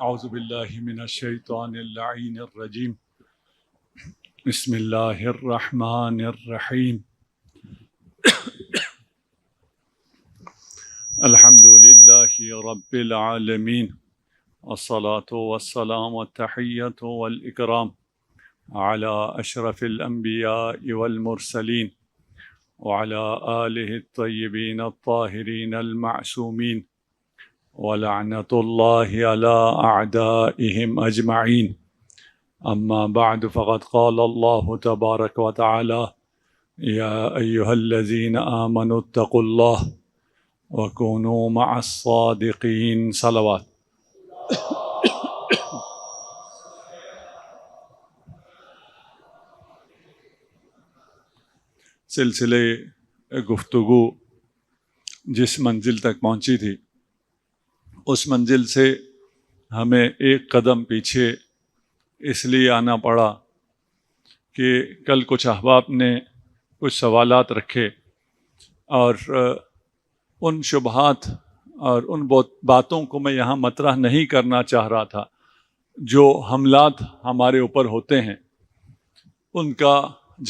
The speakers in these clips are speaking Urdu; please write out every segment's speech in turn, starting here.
اعوذ باللہ من الشیطان اللعین الرجیم بسم اللہ الرحمن الرحیم الحمد للہ رب العالمین والصلاة والسلام والتحیۃ والاکرام علی اشرف الانبیاء والمرسلین وعلى آلہ الطیبین الطاہرین المعصومین ولعنة اللہ علی اعدائهم اجمعین اما بعد فقد قال اللہ تبارک وتعالی یا ایہا الذین آمنوا اتقوا اللہ وکونوا مع الصادقین صلوات۔ سلسلے گفتگو جس منزل تک پہنچی تھی اس منزل سے ہمیں ایک قدم پیچھے اس لیے آنا پڑا کہ کل کچھ احباب نے کچھ سوالات رکھے اور ان شبہات اور ان باتوں کو میں یہاں مطرح نہیں کرنا چاہ رہا تھا جو حملات ہمارے اوپر ہوتے ہیں۔ ان کا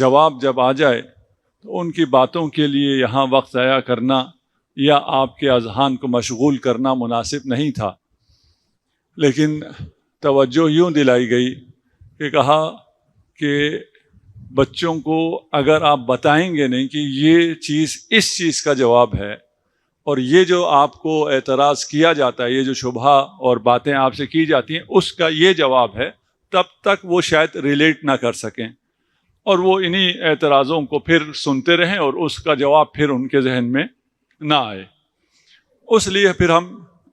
جواب جب آ جائے تو ان کی باتوں کے لیے یہاں وقت ضائع کرنا یا آپ کے اذہان کو مشغول کرنا مناسب نہیں تھا، لیکن توجہ یوں دلائی گئی کہ کہا کہ بچوں کو اگر آپ بتائیں گے نہیں کہ یہ چیز اس چیز کا جواب ہے اور یہ جو آپ کو اعتراض کیا جاتا ہے، یہ جو شبہہ اور باتیں آپ سے کی جاتی ہیں اس کا یہ جواب ہے، تب تک وہ شاید ریلیٹ نہ کر سکیں اور وہ انہی اعتراضوں کو پھر سنتے رہیں اور اس کا جواب پھر ان کے ذہن میں نہ آئے۔ اس لیے پھر ہم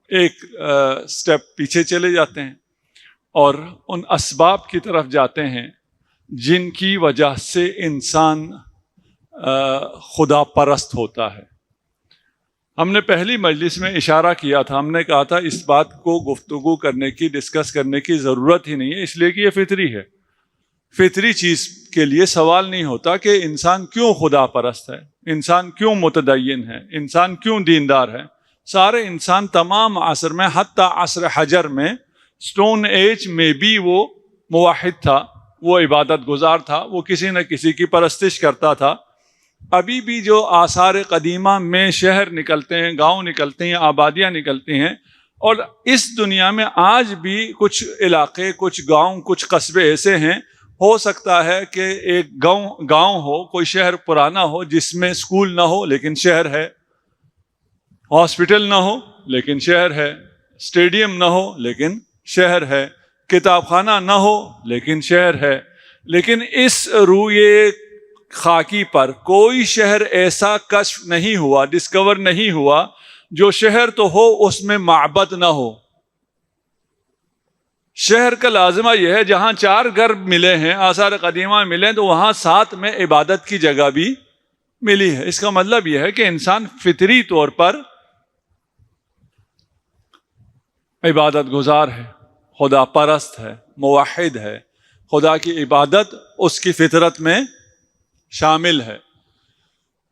ایک سٹیپ پیچھے چلے جاتے ہیں اور ان اسباب کی طرف جاتے ہیں جن کی وجہ سے انسان خدا پرست ہوتا ہے۔ ہم نے پہلی مجلس میں اشارہ کیا تھا، ہم نے کہا تھا اس بات کو گفتگو کرنے کی، ڈسکس کرنے کی ضرورت ہی نہیں ہے، اس لیے کہ یہ فطری ہے۔ فطری چیز کے لیے سوال نہیں ہوتا کہ انسان کیوں خدا پرست ہے، انسان کیوں متدین ہے، انسان کیوں دیندار ہے۔ سارے انسان تمام عصر میں، حتی عصر حجر میں، سٹون ایج میں بھی وہ موحد تھا، وہ عبادت گزار تھا، وہ کسی نہ کسی کی پرستش کرتا تھا۔ ابھی بھی جو آثار قدیمہ میں شہر نکلتے ہیں، گاؤں نکلتے ہیں، آبادیاں نکلتی ہیں، اور اس دنیا میں آج بھی کچھ علاقے، کچھ گاؤں، کچھ قصبے ایسے ہیں، ہو سکتا ہے کہ ایک گاؤں ہو، کوئی شہر پرانا ہو جس میں اسکول نہ ہو لیکن شہر ہے، ہاسپٹل نہ ہو لیکن شہر ہے، اسٹیڈیم نہ ہو لیکن شہر ہے، کتاب خانہ نہ ہو لیکن شہر ہے۔ لیکن اس روئے خاکی پر کوئی شہر ایسا کشف نہیں ہوا، ڈسکور نہیں ہوا جو شہر تو ہو اس میں معبد نہ ہو۔ شہر کا لازمہ یہ ہے جہاں 4 گھر ملے ہیں، آثار قدیمہ ملے، تو وہاں ساتھ میں عبادت کی جگہ بھی ملی ہے۔ اس کا مطلب یہ ہے کہ انسان فطری طور پر عبادت گزار ہے، خدا پرست ہے، موحد ہے، خدا کی عبادت اس کی فطرت میں شامل ہے۔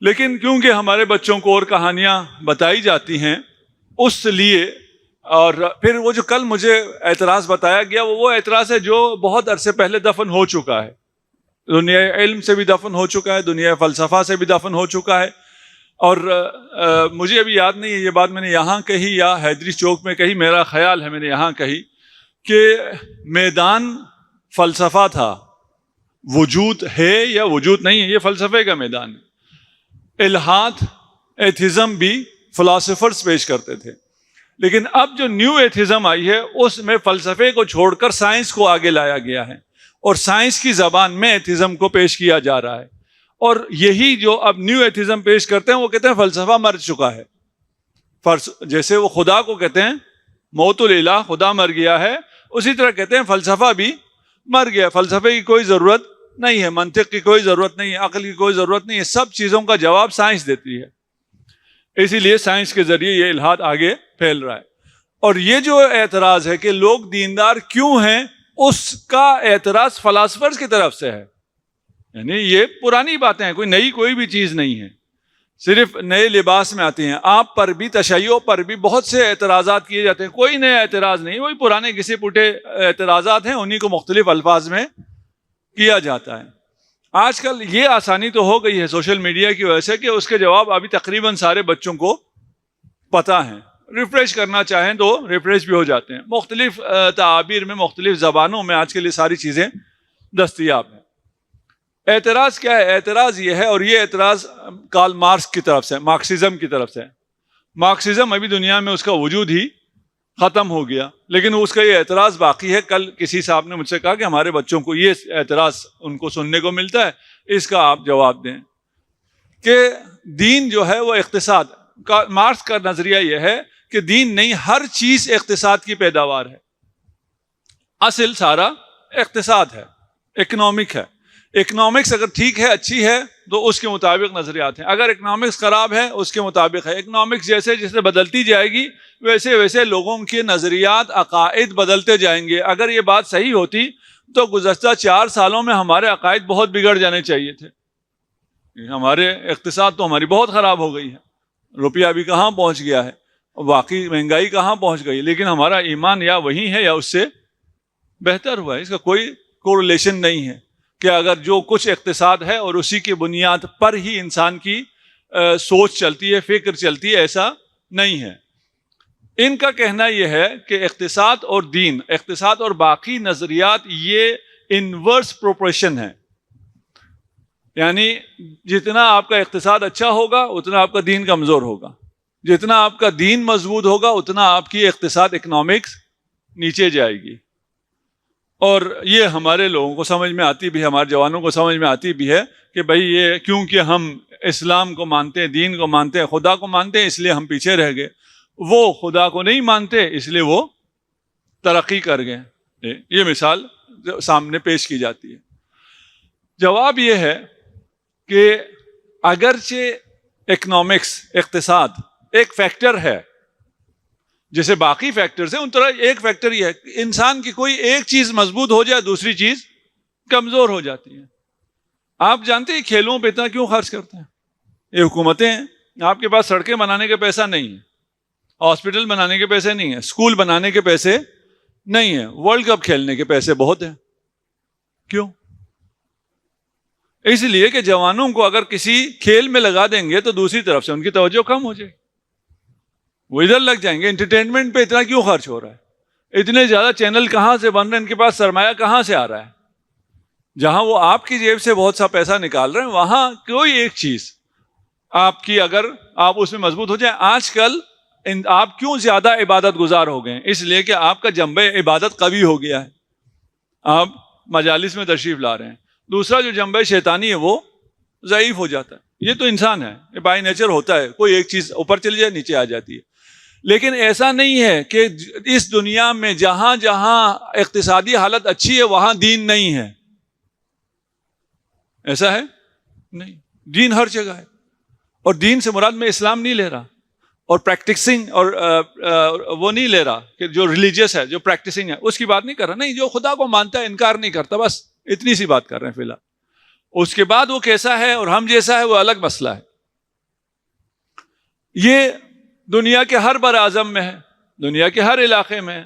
لیکن کیونکہ ہمارے بچوں کو اور کہانیاں بتائی جاتی ہیں، اس لیے، اور پھر وہ جو کل مجھے اعتراض بتایا گیا وہ اعتراض ہے جو بہت عرصے پہلے دفن ہو چکا ہے، دنیا علم سے بھی دفن ہو چکا ہے، دنیا فلسفہ سے بھی دفن ہو چکا ہے۔ اور مجھے ابھی یاد نہیں ہے یہ بات میں نے یہاں کہی یا حیدری چوک میں کہی، میرا خیال ہے میں نے یہاں کہی کہ میدان فلسفہ تھا، وجود ہے یا وجود نہیں ہے یہ فلسفے کا میدان ہے۔ الحاد، ایتھزم بھی فلاسفرز پیش کرتے تھے، لیکن اب جو نیو ایتھزم آئی ہے اس میں فلسفے کو چھوڑ کر سائنس کو آگے لایا گیا ہے اور سائنس کی زبان میں ایتھزم کو پیش کیا جا رہا ہے۔ اور یہی جو اب نیو ایتھزم پیش کرتے ہیں وہ کہتے ہیں فلسفہ مر چکا ہے، جیسے وہ خدا کو کہتے ہیں موت الالہ، خدا مر گیا ہے، اسی طرح کہتے ہیں فلسفہ بھی مر گیا، فلسفے کی کوئی ضرورت نہیں ہے، منطق کی کوئی ضرورت نہیں ہے، عقل کی کوئی ضرورت نہیں ہے، سب چیزوں کا جواب سائنس دیتی ہے۔ اسی لیے سائنس کے ذریعے یہ الحاد آگے پھیل رہا ہے۔ اور یہ جو اعتراض ہے کہ لوگ دیندار کیوں ہیں، اس کا اعتراض فلاسفرز کی طرف سے ہے، یعنی یہ پرانی باتیں ہیں، کوئی نئی کوئی بھی چیز نہیں ہے۔ صرف نئے لباس میں آتی ہیں. آپ پر بھی، تشیع پر بھی بہت سے اعتراضات کیے جاتے ہیں. کوئی نیا اعتراض نہیں، وہی پرانے کسی پوٹے اعتراضات ہیں، انہی کو مختلف الفاظ میں کیا جاتا ہے. آج کل یہ آسانی تو ہو گئی ہے سوشل میڈیا کی وجہ سے کہ اس کے جواب ابھی تقریباً سارے بچوں کو پتہ ہیں. ریفریش کرنا چاہیں تو ریفریش بھی ہو جاتے ہیں. مختلف تعابیر میں، مختلف زبانوں میں آج کل یہ ساری چیزیں دستیاب ہیں. اعتراض کیا ہے؟ اعتراض یہ ہے، اور یہ اعتراض کارل مارکس کی طرف سے، مارکسزم کی طرف سے. مارکسزم ابھی دنیا میں اس کا وجود ہی ختم ہو گیا، لیکن اس کا یہ اعتراض باقی ہے. کل کسی صاحب نے مجھ سے کہا کہ ہمارے بچوں کو یہ اعتراض ان کو سننے کو ملتا ہے، اس کا آپ جواب دیں کہ دین جو ہے وہ اقتصاد. مارکس کا نظریہ یہ ہے کہ دین نہیں، ہر چیز اقتصاد کی پیداوار ہے. اصل سارا اقتصاد ہے، اکنامک ہے. اکنامکس اگر ٹھیک ہے، اچھی ہے، تو اس کے مطابق نظریات ہیں. اگر اکنامکس خراب ہے، اس کے مطابق ہے. اکنامکس جیسے جیسے بدلتی جائے گی، ویسے ویسے لوگوں کے نظریات، عقائد بدلتے جائیں گے. اگر یہ بات صحیح ہوتی تو گزشتہ 4 سالوں میں ہمارے عقائد بہت بگڑ جانے چاہیے تھے. ہمارے اقتصاد تو ہماری بہت خراب ہو گئی ہے. روپیہ ابھی کہاں پہنچ گیا ہے، واقعی مہنگائی کہاں پہنچ گئی، لیکن ہمارا ایمان یا وہی ہے یا اس سے بہتر ہوا ہے. اس کا کوئی کوریلیشن نہیں ہے کہ اگر جو کچھ اقتصاد ہے اور اسی کی بنیاد پر ہی انسان کی سوچ چلتی ہے، فکر چلتی ہے، ایسا نہیں ہے. ان کا کہنا یہ ہے کہ اقتصاد اور دین، اقتصاد اور باقی نظریات یہ انورس پروپورشن ہے. یعنی جتنا آپ کا اقتصاد اچھا ہوگا اتنا آپ کا دین کمزور ہوگا، جتنا آپ کا دین مضبوط ہوگا اتنا آپ کی اقتصاد، اکنامکس نیچے جائے گی. اور یہ ہمارے لوگوں کو سمجھ میں آتی بھی ہے، ہمارے جوانوں کو سمجھ میں آتی بھی ہے کہ بھائی یہ کیونکہ ہم اسلام کو مانتے ہیں، دین کو مانتے ہیں، خدا کو مانتے ہیں، اس لیے ہم پیچھے رہ گئے. وہ خدا کو نہیں مانتے اس لیے وہ ترقی کر گئے. یہ مثال سامنے پیش کی جاتی ہے. جواب یہ ہے کہ اگرچہ اکنامکس، اقتصاد ایک فیکٹر ہے جیسے باقی فیکٹرز ہیں، ان طرح ایک فیکٹر یہ ہے کہ انسان کی کوئی ایک چیز مضبوط ہو جائے، دوسری چیز کمزور ہو جاتی ہے. آپ جانتے ہیں کھیلوں پہ اتنا کیوں خرچ کرتے ہیں؟ یہ حکومتیں ہیں. آپ کے پاس سڑکیں بنانے کے پیسہ نہیں ہے، ہاسپٹل بنانے کے پیسے نہیں ہیں، اسکول بنانے کے پیسے نہیں ہیں، ورلڈ کپ کھیلنے کے پیسے بہت ہیں. کیوں؟ اس لیے کہ جوانوں کو اگر کسی کھیل میں لگا دیں گے تو دوسری طرف سے ان کی توجہ کم ہو جائے گی، وہ ادھر لگ جائیں گے. انٹرٹینمنٹ پہ اتنا کیوں خرچ ہو رہا ہے؟ اتنے زیادہ چینل کہاں سے بن رہے ہیں؟ ان کے پاس سرمایہ کہاں سے آ رہا ہے؟ جہاں وہ آپ کی جیب سے بہت سا پیسہ نکال رہے ہیں، وہاں کوئی ایک چیز آپ کی اگر آپ اس میں مضبوط ہو جائیں. آج کل آپ کیوں زیادہ عبادت گزار ہو گئے ہیں؟ اس لیے کہ آپ کا جنبہ عبادت قوی ہو گیا ہے، آپ مجالس میں تشریف لا رہے ہیں. دوسرا جو جنبہ شیطانی ہے وہ ضعیف ہو جاتا ہے. یہ تو انسان ہے، یہ بائی نیچر ہوتا ہے، کوئی ایک چیز اوپر چلی جائے نیچے آ جاتی ہے. لیکن ایسا نہیں ہے کہ اس دنیا میں جہاں جہاں اقتصادی حالت اچھی ہے وہاں دین نہیں ہے. ایسا ہے نہیں، دین ہر جگہ ہے. اور دین سے مراد میں اسلام نہیں لے رہا، اور پریکٹسنگ اور وہ نہیں لے رہا کہ جو ریلیجیس ہے، جو پریکٹسنگ ہے، اس کی بات نہیں کر رہا. نہیں، جو خدا کو مانتا ہے، انکار نہیں کرتا، بس اتنی سی بات کر رہے ہیں فی الحال. اس کے بعد وہ کیسا ہے اور ہم جیسا ہے وہ الگ مسئلہ ہے. یہ دنیا کے ہر بر اعظم میں ہے، دنیا کے ہر علاقے میں،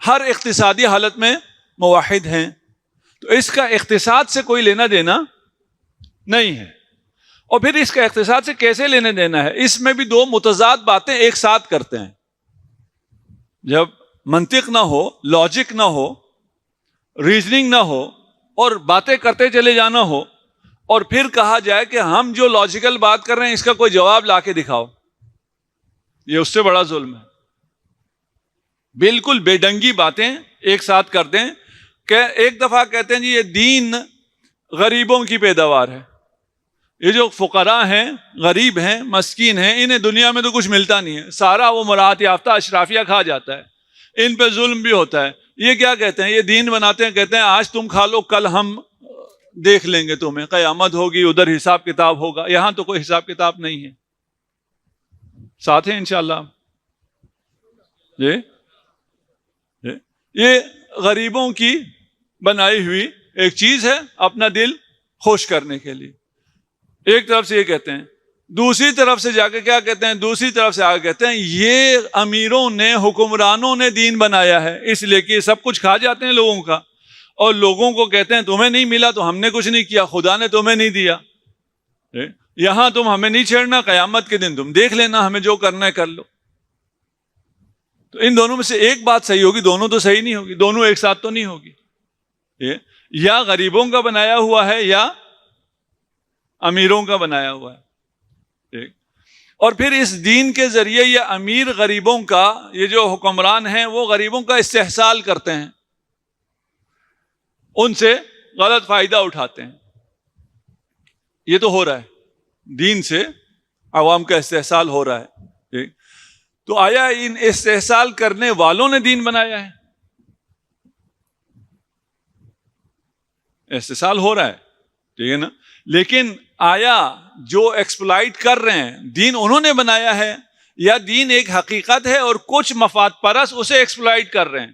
ہر اقتصادی حالت میں موحد ہیں. تو اس کا اقتصاد سے کوئی لینا دینا نہیں ہے. اور پھر اس کا اقتصاد سے کیسے لینے دینا ہے؟ اس میں بھی دو متضاد باتیں ایک ساتھ کرتے ہیں. جب منطق نہ ہو، لاجک نہ ہو، ریزننگ نہ ہو، اور باتیں کرتے چلے جانا ہو، اور پھر کہا جائے کہ ہم جو لاجیکل بات کر رہے ہیں اس کا کوئی جواب لا کے دکھاؤ، یہ اس سے بڑا ظلم ہے. بالکل بے ڈنگی باتیں ایک ساتھ کر دیں کہ ایک دفعہ کہتے ہیں جی یہ دین غریبوں کی پیداوار ہے. یہ جو فقراء ہیں، غریب ہیں، مسکین ہیں، انہیں دنیا میں تو کچھ ملتا نہیں ہے، سارا وہ مراعات یافتہ اشرافیہ کھا جاتا ہے، ان پہ ظلم بھی ہوتا ہے. یہ کیا کہتے ہیں؟ یہ دین بناتے ہیں، کہتے ہیں آج تم کھا لو، کل ہم دیکھ لیں گے تمہیں، قیامت ہوگی، ادھر حساب کتاب ہوگا. یہاں تو کوئی حساب کتاب نہیں ہے. ساتھ ہیں انشاءاللہ. یہ غریبوں کی بنائی ہوئی ایک چیز ہے اپنا دل خوش کرنے کے لیے. ایک طرف سے یہ کہتے ہیں دوسری طرف سے جا کے کیا کہتے ہیں؟ دوسری طرف سے آگے کہتے ہیں یہ امیروں نے، حکمرانوں نے دین بنایا ہے، اس لیے کہ سب کچھ کھا جاتے ہیں لوگوں کا، اور لوگوں کو کہتے ہیں تمہیں نہیں ملا تو ہم نے کچھ نہیں کیا، خدا نے تمہیں نہیں دیا، یہاں تم ہمیں نہیں چھیڑنا، قیامت کے دن تم دیکھ لینا، ہمیں جو کرنا ہے کر لو۔ تو ان دونوں میں سے ایک بات صحیح ہوگی، دونوں تو صحیح نہیں ہوگی، دونوں ایک ساتھ تو نہیں ہوگی۔ یا غریبوں کا بنایا ہوا ہے یا امیروں کا بنایا ہوا ہے۔ اور پھر اس دین کے ذریعے یہ امیر غریبوں کا، یہ جو حکمران ہیں وہ غریبوں کا استحصال کرتے ہیں، ان سے غلط فائدہ اٹھاتے ہیں۔ یہ تو ہو رہا ہے، دین سے عوام کا استحصال ہو رہا ہے۔ تو آیا ان استحصال کرنے والوں نے دین بنایا ہے؟ استحصال ہو رہا ہے، ٹھیک ہے نا، لیکن آیا جو ایکسپلائٹ کر رہے ہیں دین انہوں نے بنایا ہے، یا دین ایک حقیقت ہے اور کچھ مفاد پرست اسے ایکسپلائٹ کر رہے ہیں؟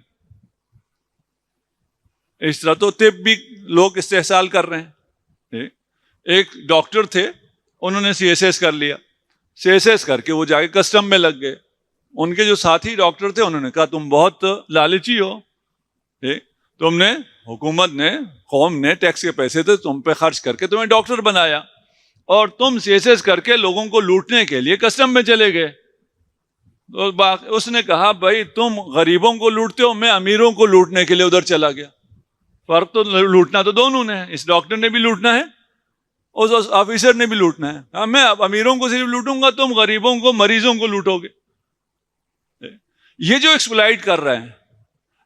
اس طرح تو طب بھی لوگ استحصال کر رہے ہیں۔ ایک ڈاکٹر تھے، انہوں نے CSS کر لیا، CSS کر کے وہ جا کے کسٹم میں لگ گئے۔ ان کے جو ساتھی ڈاکٹر تھے انہوں نے کہا تم بہت لالچی ہو، تم نے، حکومت نے، قوم نے ٹیکس کے پیسے تھے تم پہ خرچ کر کے تمہیں ڈاکٹر بنایا، اور تم CSS کر کے لوگوں کو لوٹنے کے لیے کسٹم میں چلے گئے۔ تو اس نے کہا بھائی تم غریبوں کو لوٹتے ہو، میں امیروں کو لوٹنے کے لیے ادھر چلا گیا۔ فرق تو لوٹنا تو دونوں نے ہے، اس ڈاکٹر نے بھی لوٹنا ہے، اس آفیسر نے بھی لوٹنا ہے۔ میں اب امیروں کو صرف لوٹوں گا، تم غریبوں کو، مریضوں کو لوٹو گے۔ یہ جو ایکسپلائٹ کر رہے ہیں،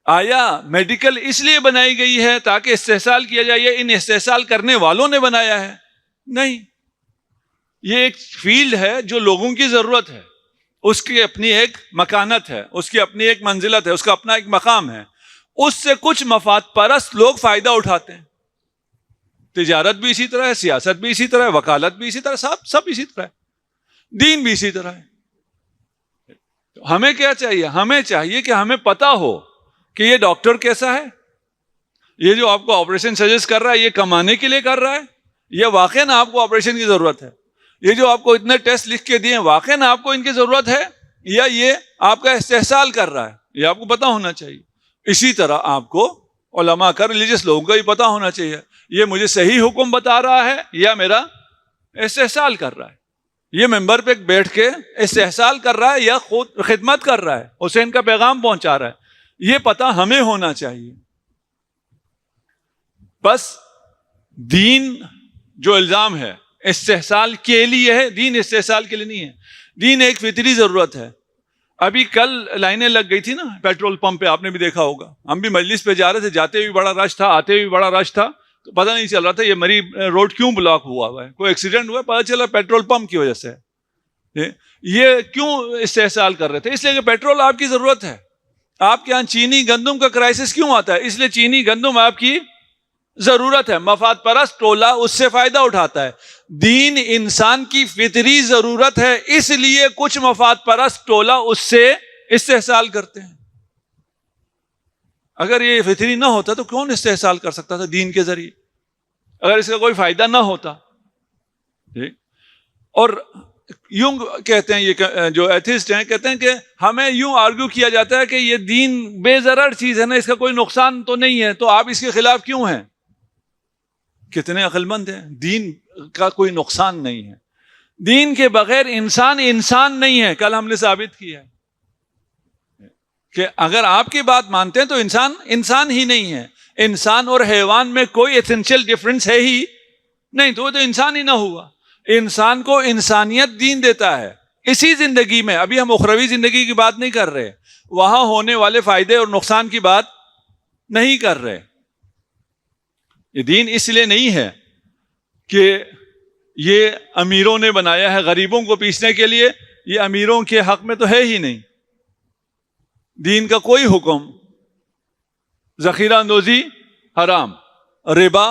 آیا میڈیکل اس لیے بنائی گئی ہے تاکہ استحصال کیا جائے، یا ان استحصال کرنے والوں نے بنایا ہے؟ نہیں، یہ ایک فیلڈ ہے جو لوگوں کی ضرورت ہے، اس کی اپنی ایک مکانت ہے، اس کی اپنی ایک منزلت ہے، اس کا اپنا ایک مقام ہے، اس سے کچھ مفاد پرست لوگ فائدہ اٹھاتے ہیں۔ تجارت بھی اسی طرح ہے، سیاست بھی اسی طرح ہے، وکالت بھی اسی طرح، سب اسی طرح ہے، دین بھی اسی طرح ہے۔ ہمیں کیا چاہیے؟ ہمیں چاہیے کہ ہمیں پتا ہو کہ یہ ڈاکٹر کیسا ہے، یہ جو آپ کو آپریشن سجیسٹ کر رہا ہے یہ کمانے کے لیے کر رہا ہے، یہ واقعاً آپ کو آپریشن کی ضرورت ہے، یہ جو آپ کو اتنے ٹیسٹ لکھ کے دیے واقعاً آپ کو ان کی ضرورت ہے، یا یہ آپ کا استحصال کر رہا ہے، یہ آپ کو پتا ہونا چاہیے۔ اسی طرح آپ کو علماء کا، ریلیجس لوگوں کا بھی پتا ہونا چاہیے، یہ مجھے صحیح حکم بتا رہا ہے یا میرا استحصال کر رہا ہے، یہ ممبر پہ بیٹھ کے استحصال کر رہا ہے یا خود خدمت کر رہا ہے، حسین کا پیغام پہنچا رہا ہے، یہ پتہ ہمیں ہونا چاہیے۔ بس دین جو الزام ہے استحصال کے لیے ہے، دین استحصال کے لیے نہیں ہے، دین ایک فطری ضرورت ہے۔ ابھی کل لائنیں لگ گئی تھی نا پیٹرول پمپ پہ، آپ نے بھی دیکھا ہوگا، ہم بھی مجلس پہ جا رہے تھے، جاتے ہوئے بڑا رش تھا، آتے ہوئے بڑا رش تھا، تو پتہ نہیں چل رہا تھا یہ مری روڈ کیوں بلاک ہوا ہے، کوئی ایکسیڈنٹ ہوا ہے، پتہ چلا پیٹرول پمپ کی وجہ سے۔ یہ کیوں استحصال کر رہے تھے؟ اس لیے کہ پیٹرول آپ کی ضرورت ہے۔ آپ کے یہاں چینی گندم کا کرائسس کیوں آتا ہے؟ اس لیے چینی گندم آپ کی ضرورت ہے، مفاد پرست ٹولہ اس سے فائدہ اٹھاتا ہے۔ دین انسان کی فطری ضرورت ہے، اس لیے کچھ مفاد پرست ٹولہ اس سے استحصال کرتے ہیں۔ اگر یہ فطری نہ ہوتا تو کون استحصال کر سکتا تھا دین کے ذریعے، اگر اس کا کوئی فائدہ نہ ہوتا؟ اور یوں کہتے ہیں، یہ جو ایتھسٹ ہیں کہتے ہیں کہ ہمیں یوں آرگیو کیا جاتا ہے کہ یہ دین بے ضرر چیز ہے نا، اس کا کوئی نقصان تو نہیں ہے، تو آپ اس کے خلاف کیوں ہیں؟ کتنے عقل مند ہیں، دین کا کوئی نقصان نہیں ہے، دین کے بغیر انسان نہیں ہے۔ کل ہم نے ثابت کیا ہے کہ اگر آپ کی بات مانتے ہیں تو انسان ہی نہیں ہے، انسان اور حیوان میں کوئی ایسنشل ڈفرنس ہے ہی نہیں، تو وہ تو انسان ہی نہ ہوا۔ انسان کو انسانیت دین دیتا ہے اسی زندگی میں، ابھی ہم اخروی زندگی کی بات نہیں کر رہے، وہاں ہونے والے فائدے اور نقصان کی بات نہیں کر رہے۔ یہ دین اس لیے نہیں ہے کہ یہ امیروں نے بنایا ہے غریبوں کو پیسنے کے لیے، یہ امیروں کے حق میں تو ہے ہی نہیں۔ دین کا کوئی حکم، ذخیرہ اندوزی حرام، ربا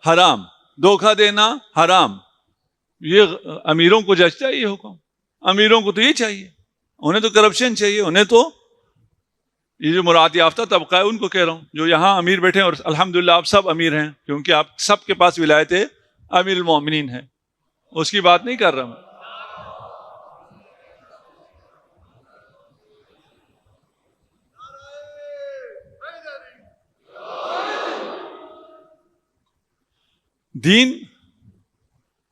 حرام، دھوکہ دینا حرام، یہ امیروں کو جچتا ہے یہ حکم؟ امیروں کو تو یہ چاہیے، انہیں تو کرپشن چاہیے، انہیں تو یہ جو مراد یافتہ طبقہ ہے ان کو کہہ رہا ہوں، جو یہاں امیر بیٹھے ہیں، اور الحمدللہ آپ سب امیر ہیں کیونکہ آپ سب کے پاس ولایت امیر المومنین ہے، اس کی بات نہیں کر رہا میں۔ دین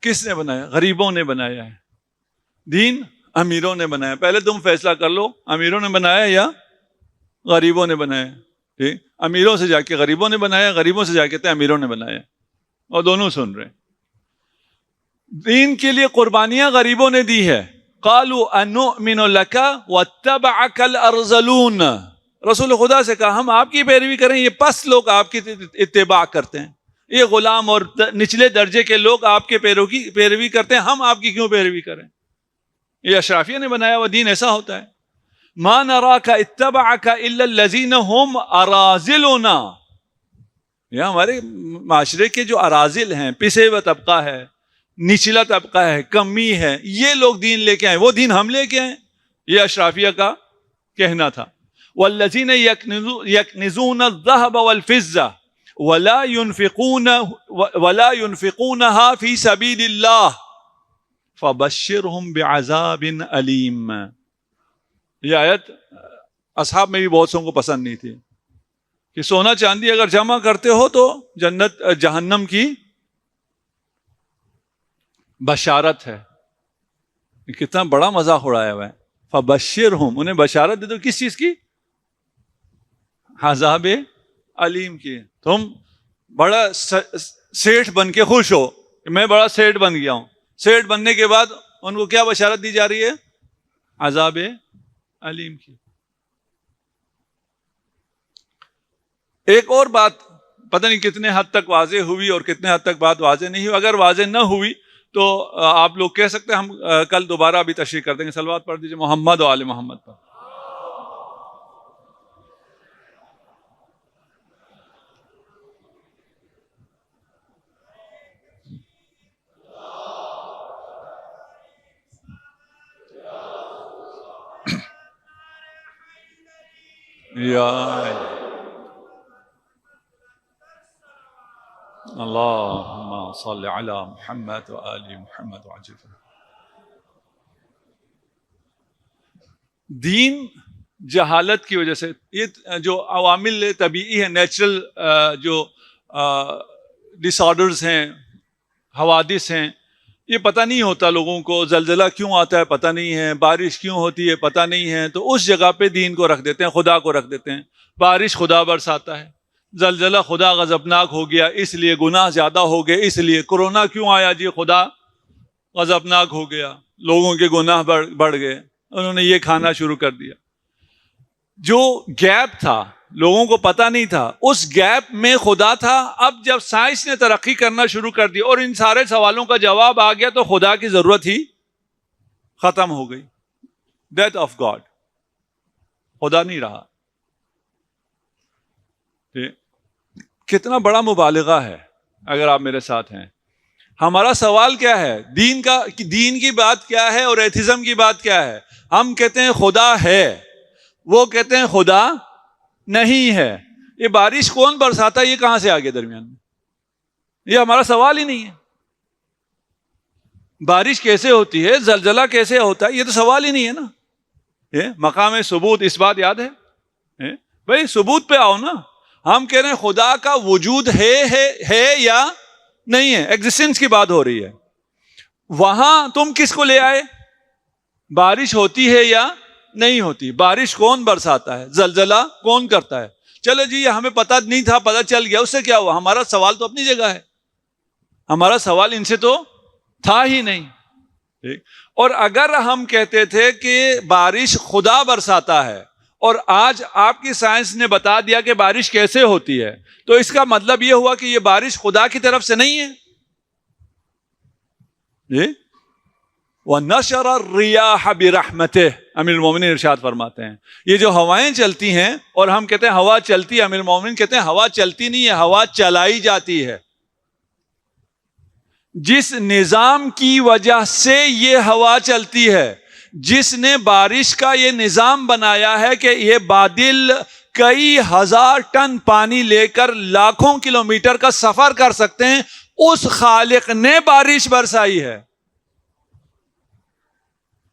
کس نے بنایا؟ غریبوں نے بنایا ہے. دین امیروں نے بنایا. پہلے تم فیصلہ کر لو, امیروں نے بنایا یا غریبوں نے بنایا؟ ٹھیک, امیروں سے جا کے غریبوں نے بنایا, غریبوں سے جا کے امیروں نے بنایا, اور دونوں سن رہے ہیں. دین کے لیے قربانیاں غریبوں نے دی ہے. قالوا انؤمن لك واتبعك الارذلون. رسول خدا سے کہا ہم آپ کی پیروی کریں, یہ پس لوگ آپ کی اتباع کرتے ہیں, یہ غلام اور نچلے درجے کے لوگ آپ کے پیروی کرتے ہیں, ہم آپ کی کیوں پیروی کریں؟ یہ اشرافیہ نے بنایا ہوا دین ایسا ہوتا ہے. ما نراک اتبعک الا الذین هم اراذلنا. یہ ہمارے معاشرے کے جو اراذل ہیں, پسے ہوئے طبقہ ہے, نچلا طبقہ ہے, کمی ہے, یہ لوگ دین لے کے آئے, وہ دین ہم لے کے آئے. یہ اشرافیہ کا کہنا تھا. والذین یکنزون الذهب والفضة ولا ينفقونها في سبيل الله فبشرهم بعذاب علیم. یہ آیت اصحاب میں بھی بہت سو کو پسند نہیں تھی کہ سونا چاندی اگر جمع کرتے ہو تو جنت جہنم کی بشارت ہے. کتنا بڑا مذاق اڑایا ہوا ہے. فبشرہم, انہیں بشارت دے دو کس چیز کی؟ عذاب علیم کی. تم بڑا سیٹھ بن کے خوش ہو کہ میں بڑا سیٹھ بن گیا ہوں. سیٹھ بننے کے بعد ان کو کیا بشارت دی جا رہی ہے؟ عذاب علیم کی. ایک اور بات پتہ نہیں کتنے حد تک واضح ہوئی اور کتنے حد تک بات واضح نہیں ہوئی. اگر واضح نہ ہوئی تو آپ لوگ کہہ سکتے ہیں, ہم کل دوبارہ بھی تشریح کر دیں گے. صلوات پڑھ دیجیے محمد و آل محمد پر. اللہم صل علی محمد و آل محمد وعجل. دین جہالت کی وجہ سے, یہ جو عوامل طبیعی ہیں, نیچرل جو ڈس آرڈرز ہیں, حوادث ہیں, یہ پتہ نہیں ہوتا لوگوں کو. زلزلہ کیوں آتا ہے پتہ نہیں ہے, بارش کیوں ہوتی ہے پتہ نہیں ہے, تو اس جگہ پہ دین کو رکھ دیتے ہیں, خدا کو رکھ دیتے ہیں. بارش خدا برساتا ہے, زلزلہ خدا غضبناک ہو گیا اس لیے, گناہ زیادہ ہو گئے اس لیے. کورونا کیوں آیا جی؟ خدا غضبناک ہو گیا, لوگوں کے گناہ بڑھ گئے, انہوں نے یہ کھانا شروع کر دیا. جو گیپ تھا لوگوں کو پتہ نہیں تھا, اس گیپ میں خدا تھا. اب جب سائنس نے ترقی کرنا شروع کر دی اور ان سارے سوالوں کا جواب آ گیا تو خدا کی ضرورت ہی ختم ہو گئی. ڈیتھ آف گاڈ, خدا نہیں رہا. کتنا بڑا مبالغہ ہے اگر آپ میرے ساتھ ہیں. ہمارا سوال کیا ہے؟ دین کی بات کیا ہے اور ایتھزم کی بات کیا ہے؟ ہم کہتے ہیں خدا ہے, وہ کہتے ہیں خدا نہیں ہے. یہ بارش کون برساتا ہے؟ یہ کہاں سے آ گیا درمیان میں؟ یہ ہمارا سوال ہی نہیں ہے. بارش کیسے ہوتی ہے, زلزلہ کیسے ہوتا ہے, یہ تو سوال ہی نہیں ہے نا. یہ مقام ثبوت اس بات یاد ہے بھائی, ثبوت پہ آؤ نا. ہم کہہ رہے ہیں خدا کا وجود ہے یا نہیں ہے, ایگزسٹنس کی بات ہو رہی ہے. وہاں تم کس کو لے آئے؟ بارش ہوتی ہے یا نہیں ہوتی, بارش کون برساتا ہے, زلزلہ کون کرتا ہے. چلو جی یہ ہمیں پتہ نہیں تھا, پتہ چل گیا, اس سے کیا ہوا؟ ہمارا سوال تو اپنی جگہ ہے, ہمارا سوال ان سے تو تھا ہی نہیں. اور اگر ہم کہتے تھے کہ بارش خدا برساتا ہے اور آج آپ کی سائنس نے بتا دیا کہ بارش کیسے ہوتی ہے, تو اس کا مطلب یہ ہوا کہ یہ بارش خدا کی طرف سے نہیں ہے. وَنَشَرَ الرِّيَاحَ بِرَحْمَتِهِ, امیر المومنین ارشاد فرماتے ہیں یہ جو ہوائیں چلتی ہیں, اور ہم کہتے ہیں ہوا چلتی ہے, امیر المومنین کہتے ہیں ہوا چلتی نہیں ہے, ہوا چلائی جاتی ہے. جس نظام کی وجہ سے یہ ہوا چلتی ہے, جس نے بارش کا یہ نظام بنایا ہے کہ یہ بادل کئی ہزار ٹن پانی لے کر لاکھوں کلومیٹر کا سفر کر سکتے ہیں, اس خالق نے بارش برسائی ہے.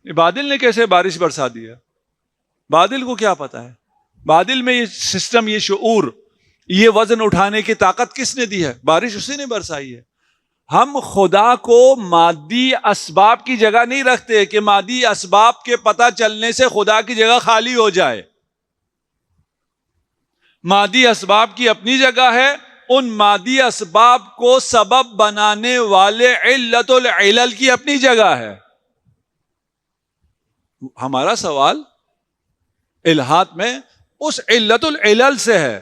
بادل نے کیسے بارش برسا دیا؟ بادل کو کیا پتا ہے؟ بادل میں یہ سسٹم, یہ شعور, یہ وزن اٹھانے کی طاقت کس نے دی ہے؟ بارش اسی نے برسائی ہے. ہم خدا کو مادی اسباب کی جگہ نہیں رکھتے کہ مادی اسباب کے پتہ چلنے سے خدا کی جگہ خالی ہو جائے. مادی اسباب کی اپنی جگہ ہے، ان مادی اسباب کو سبب بنانے والے علت العلل کی اپنی جگہ ہے. ہمارا سوال الہات میں اس علت العلل سے ہے،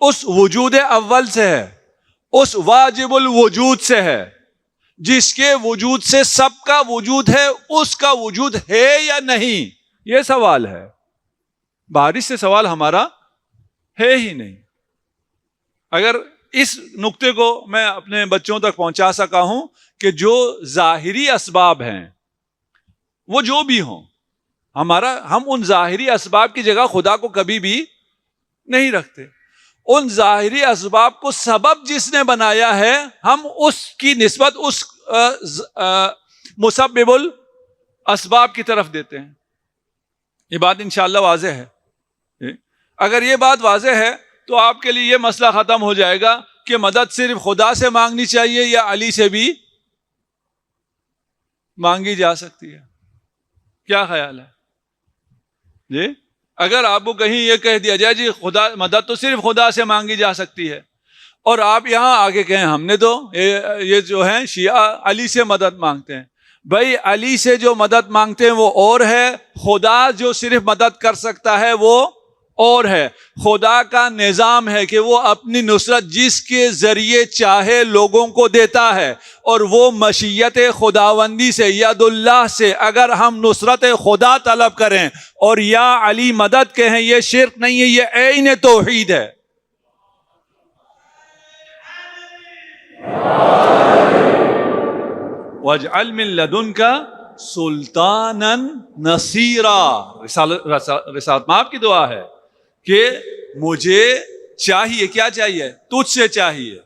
اس وجود اول سے ہے، اس واجب الوجود سے ہے، جس کے وجود سے سب کا وجود ہے. اس کا وجود ہے یا نہیں، یہ سوال ہے. بارش سے سوال ہمارا ہے ہی نہیں. اگر اس نقطے کو میں اپنے بچوں تک پہنچا سکا ہوں کہ جو ظاہری اسباب ہیں وہ جو بھی ہوں، ہم ان ظاہری اسباب کی جگہ خدا کو کبھی بھی نہیں رکھتے. ان ظاہری اسباب کو سبب جس نے بنایا ہے، ہم اس کی نسبت اس مسبب الاسباب کی طرف دیتے ہیں. یہ بات انشاءاللہ واضح ہے. اگر یہ بات واضح ہے تو آپ کے لیے یہ مسئلہ ختم ہو جائے گا کہ مدد صرف خدا سے مانگنی چاہیے یا علی سے بھی مانگی جا سکتی ہے. کیا خیال ہے جی؟ اگر آپ کو کہیں یہ کہہ دیا جائے جی مدد تو صرف خدا سے مانگی جا سکتی ہے، اور آپ یہاں آگے کہیں ہم نے تو یہ جو ہیں شیعہ علی سے مدد مانگتے ہیں. بھائی علی سے جو مدد مانگتے ہیں وہ اور ہے، خدا جو صرف مدد کر سکتا ہے وہ اور ہے. خدا کا نظام ہے کہ وہ اپنی نصرت جس کے ذریعے چاہے لوگوں کو دیتا ہے، اور وہ مشیت خداوندی سے ید اللہ سے اگر ہم نصرت خدا طلب کریں اور یا علی مدد کہیں، یہ شرک نہیں ہے، یہ عین توحید ہے. وَاجْعَلْ مِن لَدُنْكَ سُلْطَانًا نَصِيرًا. رسالت مآب کی دعا ہے کہ مجھے چاہیے، کیا چاہیے؟ تجھ سے چاہیے.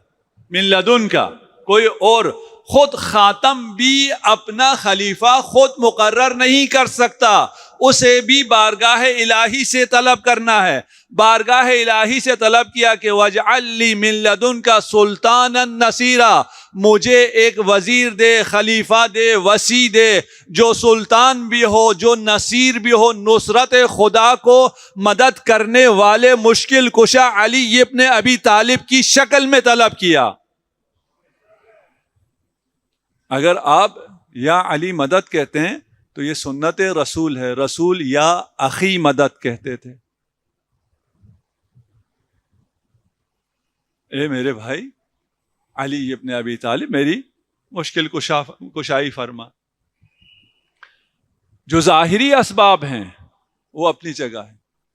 من لدن کا کوئی اور. خود خاتم بھی اپنا خلیفہ خود مقرر نہیں کر سکتا، اسے بھی بارگاہ الہی سے طلب کرنا ہے. بارگاہ الہی سے طلب کیا کہ وَاجْعَلْ لِي مِن لَدُنْكَ سُلْطَانًا نَصِيرًا، مجھے ایک وزیر دے، خلیفہ دے، وصی دے، جو سلطان بھی ہو، جو نصیر بھی ہو، نصرت خدا کو مدد کرنے والے مشکل کشا علی ابن ابی طالب کی شکل میں طلب کیا. اگر آپ یا علی مدد کہتے ہیں تو یہ سنت رسول ہے. رسول یا اخی مدد کہتے تھے. اے میرے بھائی علی ابن ابی طالب، میری مشکل کشائی فرما. جو ظاہری اسباب ہیں وہ اپنی جگہ ہے.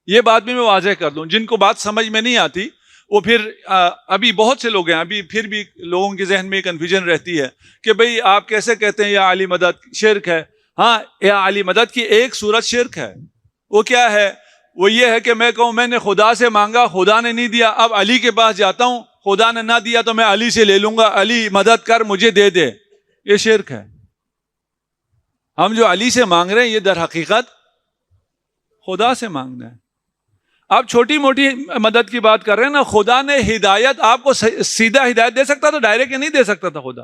یہ بات بھی میں واضح کر دوں، جن کو بات سمجھ میں نہیں آتی وہ پھر ابھی بہت سے لوگ ہیں، ابھی پھر بھی لوگوں کے ذہن میں کنفیوژن رہتی ہے کہ بھئی آپ کیسے کہتے ہیں یا علی مدد شرک ہے. ہاں، یا علی مدد کی ایک صورت شرک ہے. وہ کیا ہے؟ وہ یہ ہے کہ میں کہوں میں نے خدا سے مانگا، خدا نے نہیں دیا، اب علی کے پاس جاتا ہوں، خدا نے نہ دیا تو میں علی سے لے لوں گا، علی مدد کر مجھے دے دے. یہ شرک ہے. ہم جو علی سے مانگ رہے ہیں یہ در حقیقت خدا سے مانگنا ہے. آپ چھوٹی موٹی مدد کی بات کر رہے ہیں نا. خدا نے ہدایت آپ کو سیدھا ہدایت دے سکتا تھا، ڈائریکٹ نہیں دے سکتا تھا. خدا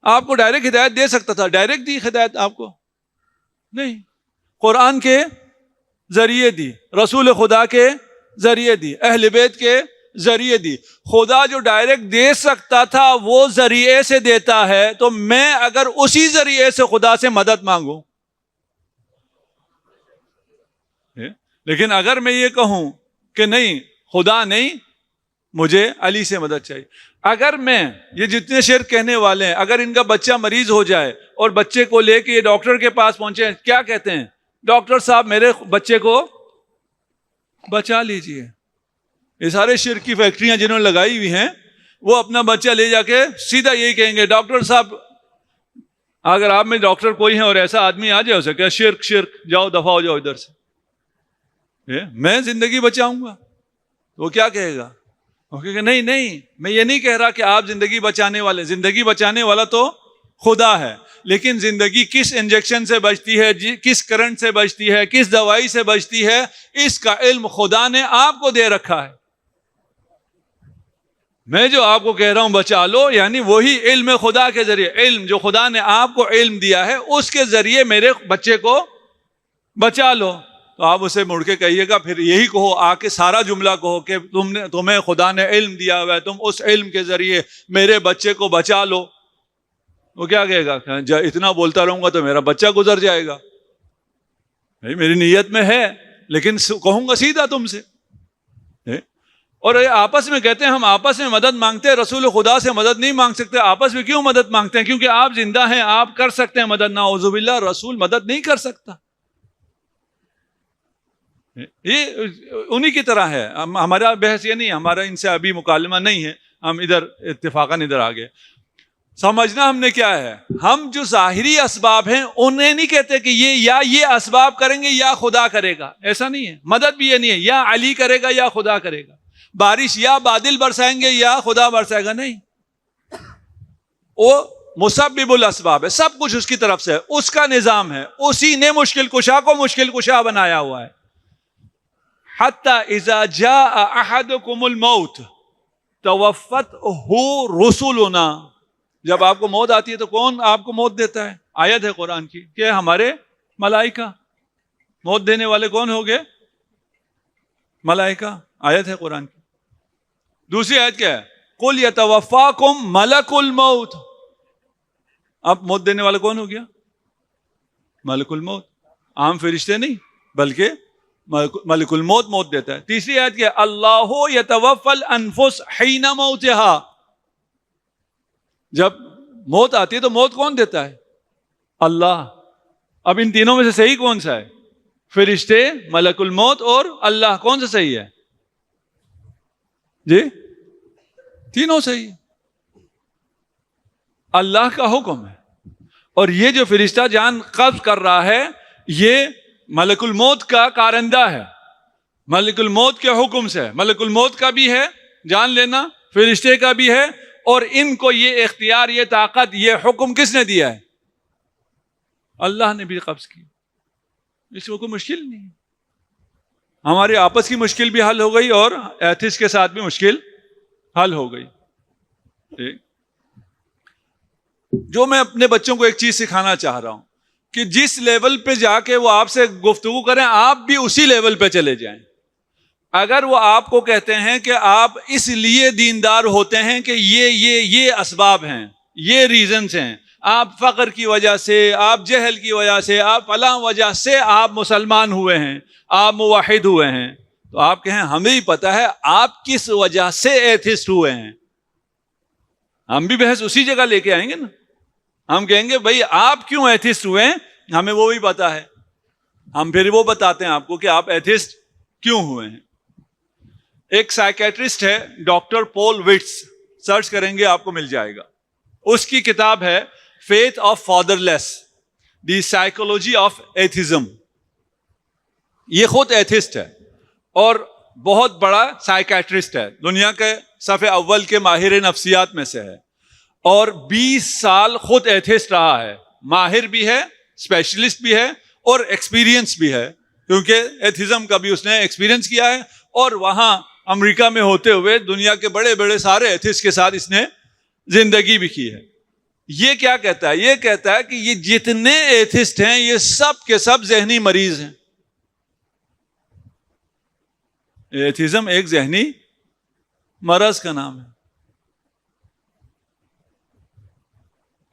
آپ کو ڈائریکٹ ہدایت دے سکتا تھا، ڈائریکٹ دی ہدایت آپ کو نہیں. قرآن کے ذریعے دی، رسول خدا کے ذریعے دی، اہل بیت کے ذریعے دی. خدا جو ڈائریکٹ دے سکتا تھا وہ ذریعے سے دیتا ہے، تو میں اگر اسی ذریعے سے خدا سے مدد مانگوں، لیکن اگر میں یہ کہوں کہ نہیں خدا نہیں، مجھے علی سے مدد چاہیے. اگر میں یہ جتنے شرک کہنے والے ہیں، اگر ان کا بچہ مریض ہو جائے اور بچے کو لے کے یہ ڈاکٹر کے پاس پہنچے، کیا کہتے ہیں؟ ڈاکٹر صاحب میرے بچے کو بچا لیجئے. یہ سارے شرک کی فیکٹریاں جنہوں نے لگائی ہوئی ہیں وہ اپنا بچہ لے جا کے سیدھا یہی کہیں گے ڈاکٹر صاحب. اگر آپ میں ڈاکٹر کوئی ہیں اور ایسا آدمی آ جائے اسے کہ شرک شرک، جاؤ دفع ہو جاؤ ادھر سے، میں زندگی بچاؤں گا، وہ کیا کہے گا؟ وہ کہے گا نہیں نہیں، میں یہ نہیں کہہ رہا کہ آپ زندگی بچانے والے. زندگی بچانے والا تو خدا ہے، لیکن زندگی کس انجیکشن سے بچتی ہے، کس کرنٹ سے بچتی ہے، کس دوائی سے بچتی ہے، اس کا علم خدا نے آپ کو دے رکھا ہے. میں جو آپ کو کہہ رہا ہوں بچا لو، یعنی وہی علم خدا کے ذریعے، علم جو خدا نے آپ کو علم دیا ہے اس کے ذریعے میرے بچے کو بچا لو. تو آپ اسے مڑ کے کہیے گا، پھر یہی کہو آ کے سارا جملہ کہو کہ تمہیں خدا نے علم دیا ہوا ہے، تم اس علم کے ذریعے میرے بچے کو بچا لو. وہ کیا کہے گا؟ اتنا بولتا رہوں گا تو میرا بچہ گزر جائے گا. بھائی میری نیت میں ہے لیکن کہوں گا سیدھا تم سے. اور آپس میں کہتے ہیں ہم آپس میں مدد مانگتے ہیں، رسول خدا سے مدد نہیں مانگ سکتے. آپس میں کیوں مدد مانگتے ہیں؟ کیونکہ آپ زندہ ہیں، آپ کر سکتے ہیں مدد. نعوذ باللہ، رسول مدد نہیں کر سکتا. یہ انہی کی طرح ہے. ہمارا بحث یہ نہیں، ہمارا ان سے ابھی مکالمہ نہیں ہے، ہم ادھر اتفاقاً ادھر آ گئے. سمجھنا ہم نے کیا ہے، ہم جو ظاہری اسباب ہیں انہیں نہیں کہتے کہ یہ اسباب کریں گے یا خدا کرے گا. ایسا نہیں ہے. مدد بھی یہ نہیں ہے یا علی کرے گا یا خدا کرے گا. بارش یا بادل برسائیں گے یا خدا برسائے گا. نہیں، وہ مسبب الاسباب ہے، سب کچھ اس کی طرف سے ہے، اس کا نظام ہے. اسی نے مشکل کشا کو مشکل کشا بنایا ہوا ہے. حتی اذا جاء احدکم الموت توفتہ رسلنا. جب آپ کو موت آتی ہے تو کون آپ کو موت دیتا ہے؟ آیت ہے قرآن کی کہ ہمارے ملائکہ. موت دینے والے کون ہو گئے؟ ملائکہ. آیت ہے قرآن کی. دوسری آیت کیا ہے؟ قل یتوفاکم ملک الموت. اب موت دینے والا کون ہو گیا؟ ملک الموت. عام فرشتے نہیں بلکہ ملک الموت موت دیتا ہے. تیسری آیت کیا ہے؟ اللہ یتوفی الانفس حین موتہا. جب موت آتی ہے تو موت کون دیتا ہے؟ اللہ. اب ان تینوں میں سے صحیح کون سا ہے؟ فرشتے، ملک الموت اور اللہ. کون سا صحیح ہے جی؟ تینوں صحیح ہے. اللہ کا حکم ہے. اور یہ جو فرشتہ جان قبض کر رہا ہے یہ ملک الموت کا کارندہ ہے. ملک الموت کے حکم سے. ملک الموت کا بھی ہے جان لینا، فرشتے کا بھی ہے. اور ان کو یہ اختیار، یہ طاقت، یہ حکم کس نے دیا ہے؟ اللہ نے بھی قبض کی. اس کو کوئی مشکل نہیں. ہماری آپس کی مشکل بھی حل ہو گئی اور ایتھسٹ کے ساتھ بھی مشکل حل ہو گئی. جو میں اپنے بچوں کو ایک چیز سکھانا چاہ رہا ہوں کہ جس لیول پہ جا کے وہ آپ سے گفتگو کریں آپ بھی اسی لیول پہ چلے جائیں. اگر وہ آپ کو کہتے ہیں کہ آپ اس لیے دیندار ہوتے ہیں کہ یہ اسباب ہیں، یہ ریزنز ہیں، آپ فقر کی وجہ سے، آپ جہل کی وجہ سے، آپ فلاں وجہ سے آپ مسلمان ہوئے ہیں، آپ موحد ہوئے ہیں، تو آپ کہیں ہمیں ہی پتہ ہے آپ کس وجہ سے ایتھسٹ ہوئے ہیں. ہم بھی بحث اسی جگہ لے کے آئیں گے نا. ہم کہیں گے بھائی آپ کیوں ایتھسٹ ہوئے ہیں، ہمیں وہ بھی پتا ہے. ہم پھر وہ بتاتے ہیں آپ کو کہ آپ ایتھسٹ کیوں ہوئے ہیں. ایک سائیکیٹرسٹ ہے ڈاکٹر پول وٹس، سرچ کریں گے آپ کو مل جائے گا. اس کی کتاب ہے faith of father less, the psychology of atheism. یہ خود ایتھسٹ ہے اور بہت بڑا سائیکیٹرسٹ ہے، دنیا کے صف اول کے ماہر نفسیات میں سے ہے. اور 20 سال خود ایتھسٹ رہا ہے. ماہر بھی ہے، اسپیشلسٹ بھی ہے اور ایکسپیرینس بھی ہے، کیونکہ ایتھزم کا بھی اس نے ایکسپیرینس کیا ہے. اور وہاں امریکہ میں ہوتے ہوئے دنیا کے بڑے بڑے سارے ایتھسٹ کے ساتھ اس نے زندگی بھی کی ہے. یہ کیا کہتا ہے؟ یہ کہتا ہے کہ یہ جتنے ایتھسٹ ہیں یہ سب کے سب ذہنی مریض ہیں. ایتھزم ایک ذہنی مرض کا نام ہے.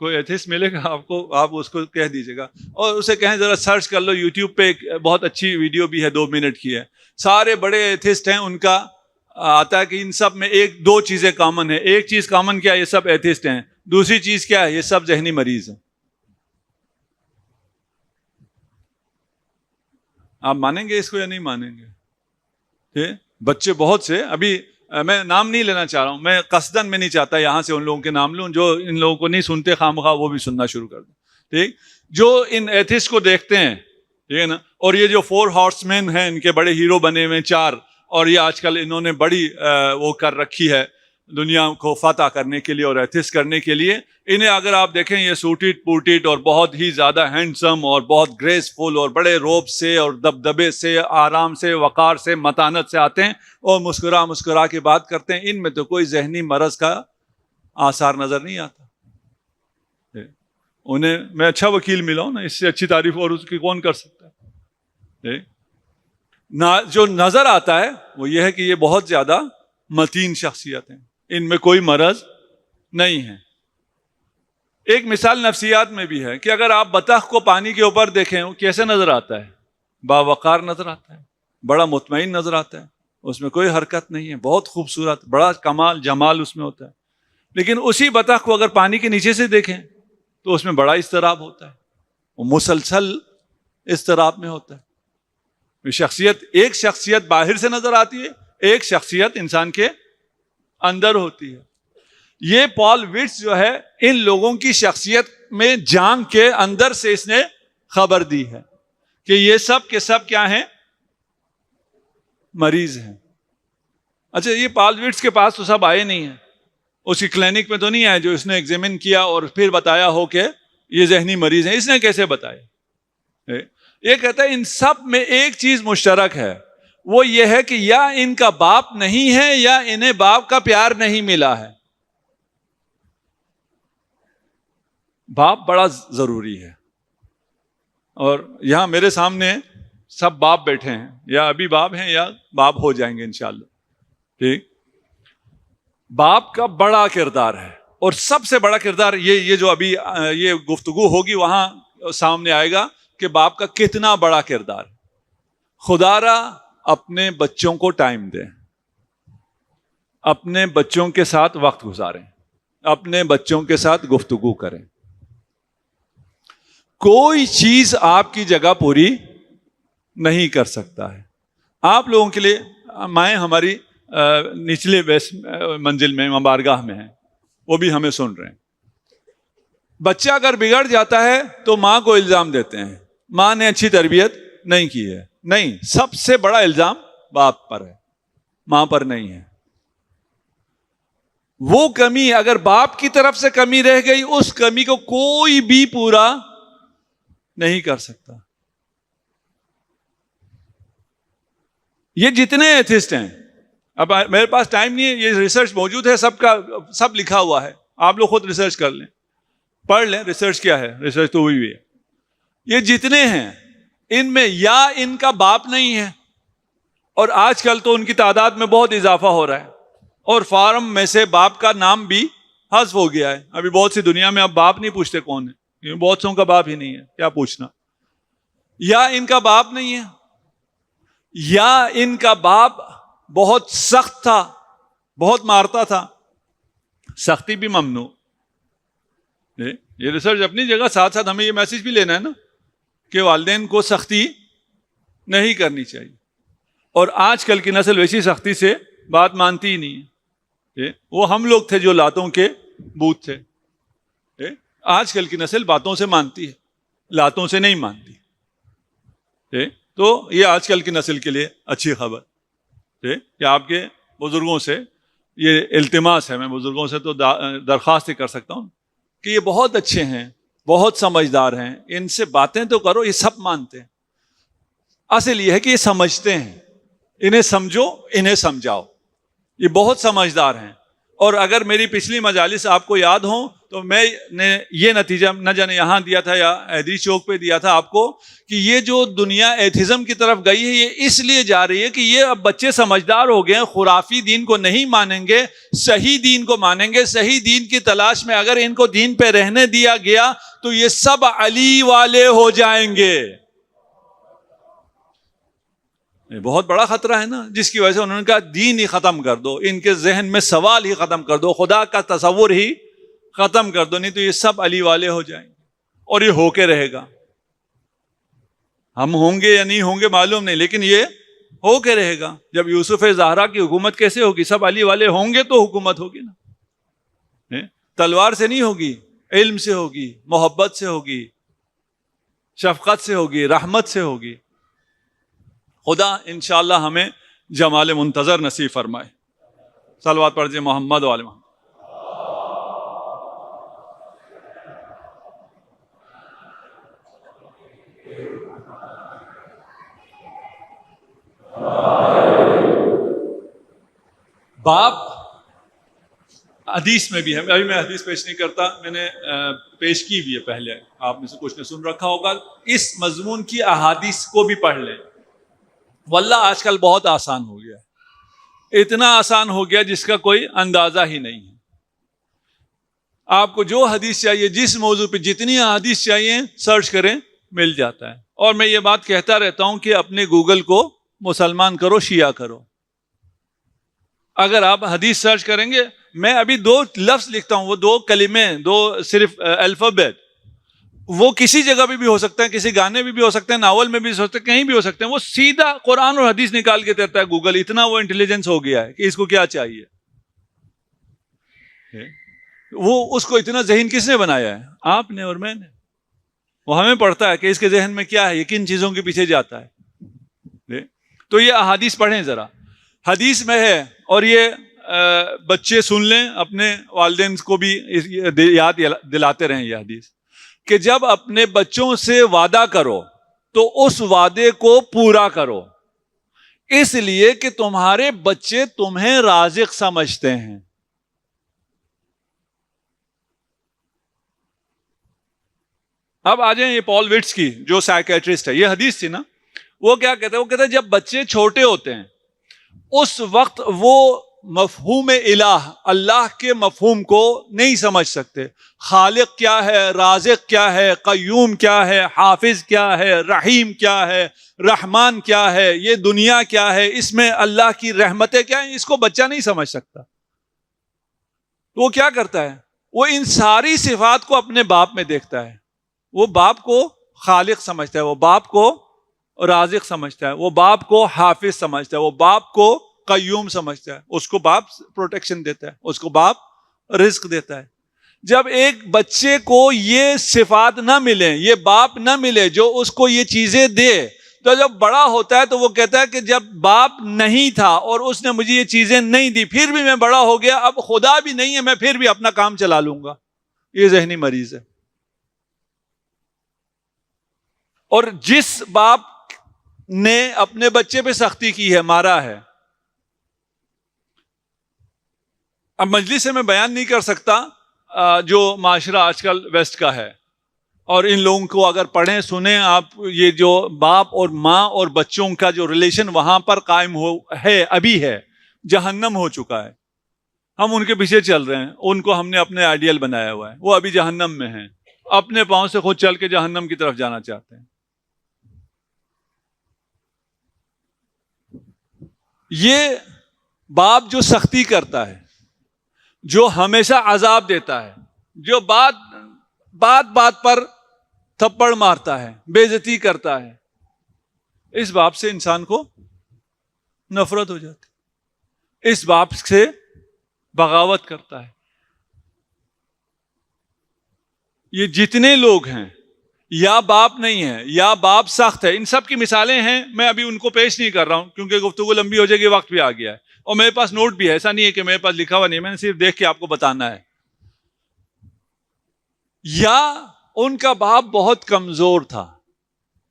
کوئی ایتھسٹ ملے گا آپ کو، آپ اس کو کہہ دیجیے گا اور اسے کہیں ذرا سرچ کر لو. یوٹیوب پہ ایک بہت اچھی ویڈیو بھی ہے، 2 منٹ کی ہے. سارے بڑے ایتھسٹ ہیں، ان کا آتا ہے کہ ان سب میں 1-2 چیزیں کامن ہیں. ایک چیز کامن کیا ہے؟ یہ سب ایتھسٹ ہیں. دوسری چیز کیا ہے؟ یہ سب ذہنی مریض ہیں. آپ مانیں گے اس کو یا نہیں مانیں گے؟ بچے بہت سے، ابھی میں نام نہیں لینا چاہ رہا ہوں، میں قصدن میں نہیں چاہتا یہاں سے ان لوگوں کے نام لوں جو ان لوگوں کو نہیں سنتے خواہ وہ بھی سننا شروع کر دیں. ٹھیک، جو ان ایتھسٹ کو دیکھتے ہیں، ٹھیک ہے نا، اور یہ جو 4 ہارس مین ہیں، ان کے بڑے ہیرو بنے ہوئے 4، اور یہ آج کل انہوں نے بڑی وہ کر رکھی ہے دنیا کو فتح کرنے کے لیے اور ایتھسٹ کرنے کے لیے. انہیں اگر آپ دیکھیں یہ سوٹیڈ پوٹیڈ اور بہت ہی زیادہ ہینڈسم اور بہت گریسفل اور بڑے روب سے اور دبدبے سے آرام سے وقار سے متانت سے آتے ہیں اور مسکرا مسکرا کے بات کرتے ہیں. ان میں تو کوئی ذہنی مرض کا آثار نظر نہیں آتا. انہیں میں اچھا وکیل ملا ہوں نا, اس سے اچھی تعریف اور اس کی کون کر سکتا ہے. جو نظر آتا ہے وہ یہ ہے کہ یہ بہت زیادہ متین شخصیت ہیں, ان میں کوئی مرض نہیں ہے. ایک مثال نفسیات میں بھی ہے کہ اگر آپ بطخ کو پانی کے اوپر دیکھیں وہ کیسے نظر آتا ہے, باوقار نظر آتا ہے, بڑا مطمئن نظر آتا ہے, اس میں کوئی حرکت نہیں ہے, بہت خوبصورت, بڑا کمال جمال اس میں ہوتا ہے. لیکن اسی بطخ کو اگر پانی کے نیچے سے دیکھیں تو اس میں بڑا اضطراب ہوتا ہے, وہ مسلسل اضطراب میں ہوتا ہے. شخصیت, ایک شخصیت باہر سے نظر آتی ہے, ایک شخصیت انسان کے اندر ہوتی ہے. یہ پال وٹس جو ہے ان لوگوں کی شخصیت میں جان کے اندر سے اس نے خبر دی ہے کہ یہ سب کے سب کیا ہیں, مریض ہیں. اچھا, یہ پال وٹس کے پاس تو سب آئے نہیں ہیں, اس کی کلینک میں تو نہیں آئے جو اس نے ایگزامن کیا اور پھر بتایا ہو کہ یہ ذہنی مریض ہیں. اس نے کیسے بتایا؟ یہ کہتا ہے ان سب میں ایک چیز مشترک ہے, وہ یہ ہے کہ یا ان کا باپ نہیں ہے یا انہیں باپ کا پیار نہیں ملا ہے. باپ بڑا ضروری ہے, اور یہاں میرے سامنے سب باپ بیٹھے ہیں, یا ابھی باپ ہیں یا باپ ہو جائیں گے انشاءاللہ. ٹھیک, باپ کا بڑا کردار ہے, اور سب سے بڑا کردار یہ جو ابھی یہ گفتگو ہوگی وہاں سامنے آئے گا کہ باپ کا کتنا بڑا کردار. خدا را اپنے بچوں کو ٹائم دیں, اپنے بچوں کے ساتھ وقت گزاریں, اپنے بچوں کے ساتھ گفتگو کریں. کوئی چیز آپ کی جگہ پوری نہیں کر سکتا ہے. آپ لوگوں کے لیے مائیں ہماری نچلے منزل میں بارگاہ میں ہیں, وہ بھی ہمیں سن رہے ہیں. بچہ اگر بگڑ جاتا ہے تو ماں کو الزام دیتے ہیں, ماں نے اچھی تربیت نہیں کی ہے. نہیں, سب سے بڑا الزام باپ پر ہے, ماں پر نہیں ہے. وہ کمی اگر باپ کی طرف سے کمی رہ گئی, اس کمی کو کوئی بھی پورا نہیں کر سکتا. یہ جتنے ایتھسٹ ہیں, اب میرے پاس ٹائم نہیں ہے, یہ ریسرچ موجود ہے, سب کا سب لکھا ہوا ہے, آپ لوگ خود ریسرچ کر لیں, پڑھ لیں ریسرچ کیا ہے. ریسرچ تو ہوئی ہے. یہ جتنے ہیں ان میں یا ان کا باپ نہیں ہے, اور آج کل تو ان کی تعداد میں بہت اضافہ ہو رہا ہے, اور فارم میں سے باپ کا نام بھی حذف ہو گیا ہے. ابھی بہت سی دنیا میں اب باپ نہیں پوچھتے کون ہے, بہت سوں کا باپ ہی نہیں ہے, کیا پوچھنا. یا ان کا باپ نہیں ہے, یا ان کا باپ بہت سخت تھا, بہت مارتا تھا. سختی بھی ممنوع. یہ ریسرچ اپنی جگہ, ساتھ ساتھ ہمیں یہ میسج بھی لینا ہے نا کہ والدین کو سختی نہیں کرنی چاہیے. اور آج کل کی نسل ویسی سختی سے بات مانتی ہی نہیں ہے. وہ ہم لوگ تھے جو لاتوں کے بوت تھے. آج کل کی نسل باتوں سے مانتی ہے, لاتوں سے نہیں مانتی. تو یہ آج کل کی نسل کے لیے اچھی خبر کہ آپ کے بزرگوں سے یہ التماس ہے, میں بزرگوں سے تو درخواست ہی کر سکتا ہوں کہ یہ بہت اچھے ہیں, بہت سمجھدار ہیں, ان سے باتیں تو کرو, یہ سب مانتے ہیں. اصل یہ ہے کہ یہ سمجھتے ہیں, انہیں سمجھو, انہیں سمجھاؤ. یہ بہت سمجھدار ہیں. اور اگر میری پچھلی مجالس آپ کو یاد ہوں تو میں نے یہ نتیجہ نہ جانے یہاں دیا تھا یا حیدری چوک پہ دیا تھا آپ کو کہ یہ جو دنیا ایتھزم کی طرف گئی ہے یہ اس لیے جا رہی ہے کہ یہ اب بچے سمجھدار ہو گئے ہیں, خرافی دین کو نہیں مانیں گے, صحیح دین کو مانیں گے. صحیح دین کی تلاش میں اگر ان کو دین پہ رہنے دیا گیا تو یہ سب علی والے ہو جائیں گے. بہت بڑا خطرہ ہے نا, جس کی وجہ سے انہوں نے کہا دین ہی ختم کر دو, ان کے ذہن میں سوال ہی ختم کر دو, خدا کا تصور ہی ختم کر دو, نہیں تو یہ سب علی والے ہو جائیں گے. اور یہ ہو کے رہے گا. ہم ہوں گے یا نہیں ہوں گے معلوم نہیں, لیکن یہ ہو کے رہے گا. جب یوسف زہرا کی حکومت کیسے ہوگی؟ سب علی والے ہوں گے تو حکومت ہوگی نا. تلوار سے نہیں ہوگی, علم سے ہوگی, محبت سے ہوگی, شفقت سے ہوگی, رحمت سے ہوگی. خدا انشاءاللہ ہمیں جمال منتظر نصیب فرمائے. صلوات پڑھ دیجیے محمد و آل محمد. باپ حدیث میں بھی ہے، ابھی میں حدیث پیش نہیں کرتا، میں نے پیش کی بھی ہے پہلے، آپ میں سے کچھ نے سن رکھا ہوگا. اس مضمون کی احادیث کو بھی پڑھ لیں. واللہ آج کل بہت آسان ہو گیا ہے، اتنا آسان ہو گیا جس کا کوئی اندازہ ہی نہیں ہے. آپ کو جو حدیث چاہیے، جس موضوع پہ جتنی احادیث چاہیے سرچ کریں، مل جاتا ہے. اور میں یہ بات کہتا رہتا ہوں کہ اپنے گوگل کو مسلمان کرو، شیعہ کرو. اگر آپ حدیث سرچ کریں گے، میں ابھی 2 لفظ لکھتا ہوں، وہ 2 کلمے، 2 صرف الفابیٹ، وہ کسی جگہ پہ بھی ہو سکتے ہیں، کسی گانے میں بھی ہو سکتے ہیں، ناول میں بھی ہو سکتے ہیں، کہیں بھی ہو سکتے ہیں. وہ سیدھا قرآن اور حدیث نکال کے دیتا ہے گوگل. اتنا وہ انٹیلیجنس ہو گیا ہے کہ اس کو کیا چاہیے. وہ اس کو اتنا ذہین کس نے بنایا ہے؟ آپ نے اور میں نے. وہ ہمیں پڑھتا ہے کہ اس کے ذہن میں کیا ہے، یہ کن چیزوں کے پیچھے جاتا ہے. تو یہ احادیث پڑھیں ذرا، حدیث میں ہے. اور یہ بچے سن لیں، اپنے والدین کو بھی یاد دلاتے رہیں یہ حدیث، کہ جب اپنے بچوں سے وعدہ کرو تو اس وعدے کو پورا کرو، اس لیے کہ تمہارے بچے تمہیں رازق سمجھتے ہیں. اب آ جائیں یہ پال وٹس کی، جو سائیکیٹرسٹ ہے. یہ حدیث تھی نا. وہ کیا کہتے ہیں؟ وہ کہتے ہیں جب بچے چھوٹے ہوتے ہیں اس وقت وہ مفہوم الہ، اللہ کے مفہوم کو نہیں سمجھ سکتے. خالق کیا ہے، رازق کیا ہے، قیوم کیا ہے، حافظ کیا ہے، رحیم کیا ہے، رحمان کیا ہے، یہ دنیا کیا ہے، اس میں اللہ کی رحمتیں کیا ہیں، اس کو بچہ نہیں سمجھ سکتا. وہ کیا کرتا ہے؟ وہ ان ساری صفات کو اپنے باپ میں دیکھتا ہے. وہ باپ کو خالق سمجھتا ہے، وہ باپ کو رازق سمجھتا ہے، وہ باپ کو حافظ سمجھتا ہے، وہ باپ کو قیوم سمجھتا ہے. اس کو باپ پروٹیکشن دیتا ہے، اس کو باپ رزق دیتا ہے. جب ایک بچے کو یہ صفات نہ ملیں، یہ باپ نہ ملے جو اس کو یہ چیزیں دے، تو جب بڑا ہوتا ہے تو وہ کہتا ہے کہ جب باپ نہیں تھا اور اس نے مجھے یہ چیزیں نہیں دی، پھر بھی میں بڑا ہو گیا، اب خدا بھی نہیں ہے، میں پھر بھی اپنا کام چلا لوں گا. یہ ذہنی مریض ہے. اور جس باپ نے اپنے بچے پہ سختی کی ہے، مارا ہے، اب مجلس سے میں بیان نہیں کر سکتا جو معاشرہ آج کل ویسٹ کا ہے، اور ان لوگوں کو اگر پڑھیں سنیں آپ، یہ جو باپ اور ماں اور بچوں کا جو ریلیشن وہاں پر قائم ہے، ابھی ہے، جہنم ہو چکا ہے. ہم ان کے پیچھے چل رہے ہیں، ان کو ہم نے اپنے آئیڈیل بنایا ہوا ہے، وہ ابھی جہنم میں ہیں، اپنے پاؤں سے خود چل کے جہنم کی طرف جانا چاہتے ہیں. یہ باپ جو سختی کرتا ہے، جو ہمیشہ عذاب دیتا ہے، جو بات پر تھپڑ مارتا ہے، بے عزتی کرتا ہے، اس باپ سے انسان کو نفرت ہو جاتی، اس باپ سے بغاوت کرتا ہے. یہ جتنے لوگ ہیں، یا باپ نہیں ہے یا باپ سخت ہے، ان سب کی مثالیں ہیں. میں ابھی ان کو پیش نہیں کر رہا ہوں کیونکہ گفتگو لمبی ہو جائے گی، وقت بھی آ گیا ہے، اور میرے پاس نوٹ بھی ہے، ایسا نہیں ہے کہ میرے پاس لکھا ہوا نہیں ہے، میں نے صرف دیکھ کے آپ کو بتانا ہے. یا ان کا باپ بہت کمزور تھا،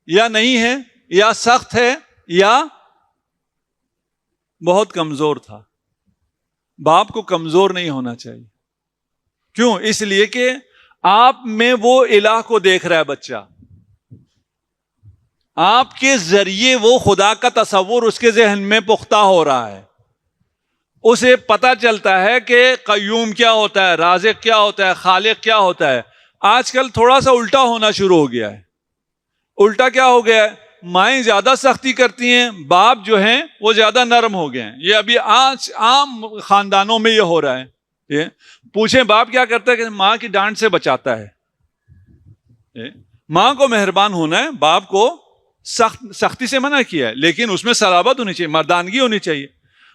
یا نہیں ہے، یا سخت ہے، یا بہت کمزور تھا. باپ کو کمزور نہیں ہونا چاہیے. کیوں؟ اس لیے کہ آپ میں وہ الہ کو دیکھ رہا ہے بچہ، آپ کے ذریعے وہ خدا کا تصور اس کے ذہن میں پختہ ہو رہا ہے. اسے پتہ چلتا ہے کہ قیوم کیا ہوتا ہے، رازق کیا ہوتا ہے، خالق کیا ہوتا ہے. آج کل تھوڑا سا الٹا ہونا شروع ہو گیا ہے. الٹا کیا ہو گیا ہے؟ مائیں زیادہ سختی کرتی ہیں، باپ جو ہیں وہ زیادہ نرم ہو گئے ہیں. یہ ابھی آج عام خاندانوں میں یہ ہو رہا ہے. یہ پوچھیں باپ کیا کرتا ہے؟ کہ ماں کی ڈانٹ سے بچاتا ہے. ماں کو مہربان ہونا ہے، باپ کو سختی سے منع کیا ہے، لیکن اس میں صلابت ہونی چاہیے، مردانگی ہونی چاہیے.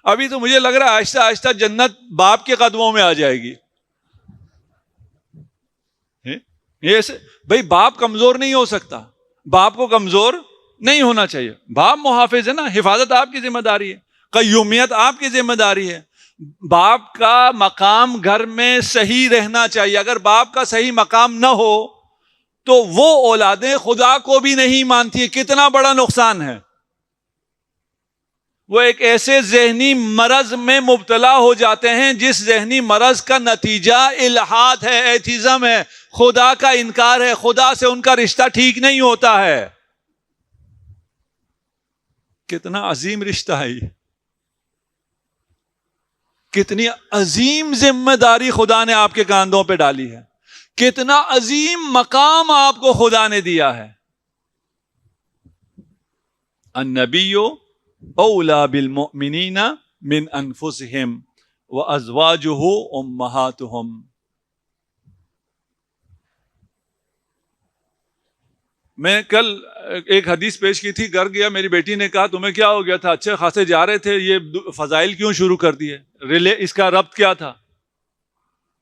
ابھی تو مجھے لگ رہا ہے آہستہ آہستہ جنت باپ کے قدموں میں آ جائے گی. بھئی باپ کمزور نہیں ہو سکتا، باپ کو کمزور نہیں ہونا چاہیے. باپ محافظ ہے نا، حفاظت آپ کی ذمہ داری ہے، قیومیت آپ کی ذمہ داری ہے. باپ کا مقام گھر میں صحیح رہنا چاہیے. اگر باپ کا صحیح مقام نہ ہو تو وہ اولادیں خدا کو بھی نہیں مانتی. کتنا بڑا نقصان ہے. وہ ایک ایسے ذہنی مرض میں مبتلا ہو جاتے ہیں جس ذہنی مرض کا نتیجہ الحاد ہے, ایتھیزم ہے, خدا کا انکار ہے. خدا سے ان کا رشتہ ٹھیک نہیں ہوتا ہے. کتنا عظیم رشتہ ہے یہ, کتنی عظیم ذمہ داری خدا نے آپ کے کاندھوں پہ ڈالی ہے, کتنا عظیم مقام آپ کو خدا نے دیا ہے. النبی اولا بالمؤمنین من انفسہم وازواجہ امہاتہم. میں کل ایک حدیث پیش کی تھی, گھر گیا, میری بیٹی نے کہا تمہیں کیا ہو گیا تھا, اچھے خاصے جا رہے تھے, یہ فضائل کیوں شروع کر دیے, اس کا ربط کیا تھا.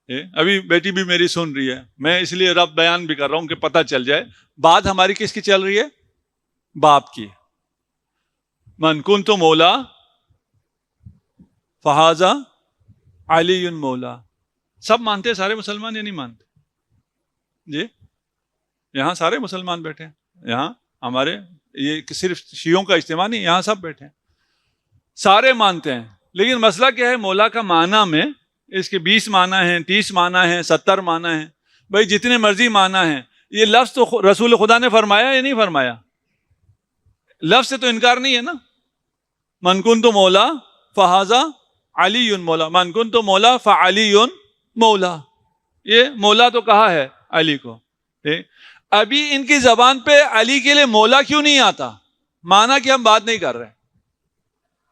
ابھی بیٹی بھی میری سن رہی ہے, میں اس لیے ربط بیان بھی کر رہا ہوں کہ پتہ چل جائے. بات ہماری کس کی چل رہی ہے؟ باپ کی. من کنت مولا فہذا علی مولا. سب مانتے ہیں, سارے مسلمان یا نہیں مانتے؟ جی, یہاں سارے مسلمان بیٹھے ہیں, یہاں ہمارے یہ صرف شیعوں کا اجتماع نہیں, یہاں سب بیٹھے ہیں, سارے مانتے ہیں. لیکن مسئلہ کیا ہے, مولا کا معنی میں اس کے 20 معنی ہیں, 30 معنی ہیں, 70 معنی ہیں. بھائی جتنے مرضی معنی ہیں, یہ لفظ تو رسول خدا نے فرمایا یا نہیں فرمایا؟ لفظ سے تو انکار نہیں ہے نا. من کنت مولا فہذا علی مولا, من کنت مولا فعلی مولا. یہ مولا تو کہا ہے علی کو. ابھی ان کی زبان پہ علی کے لیے مولا کیوں نہیں آتا؟ مانا کہ ہم بات نہیں کر رہے,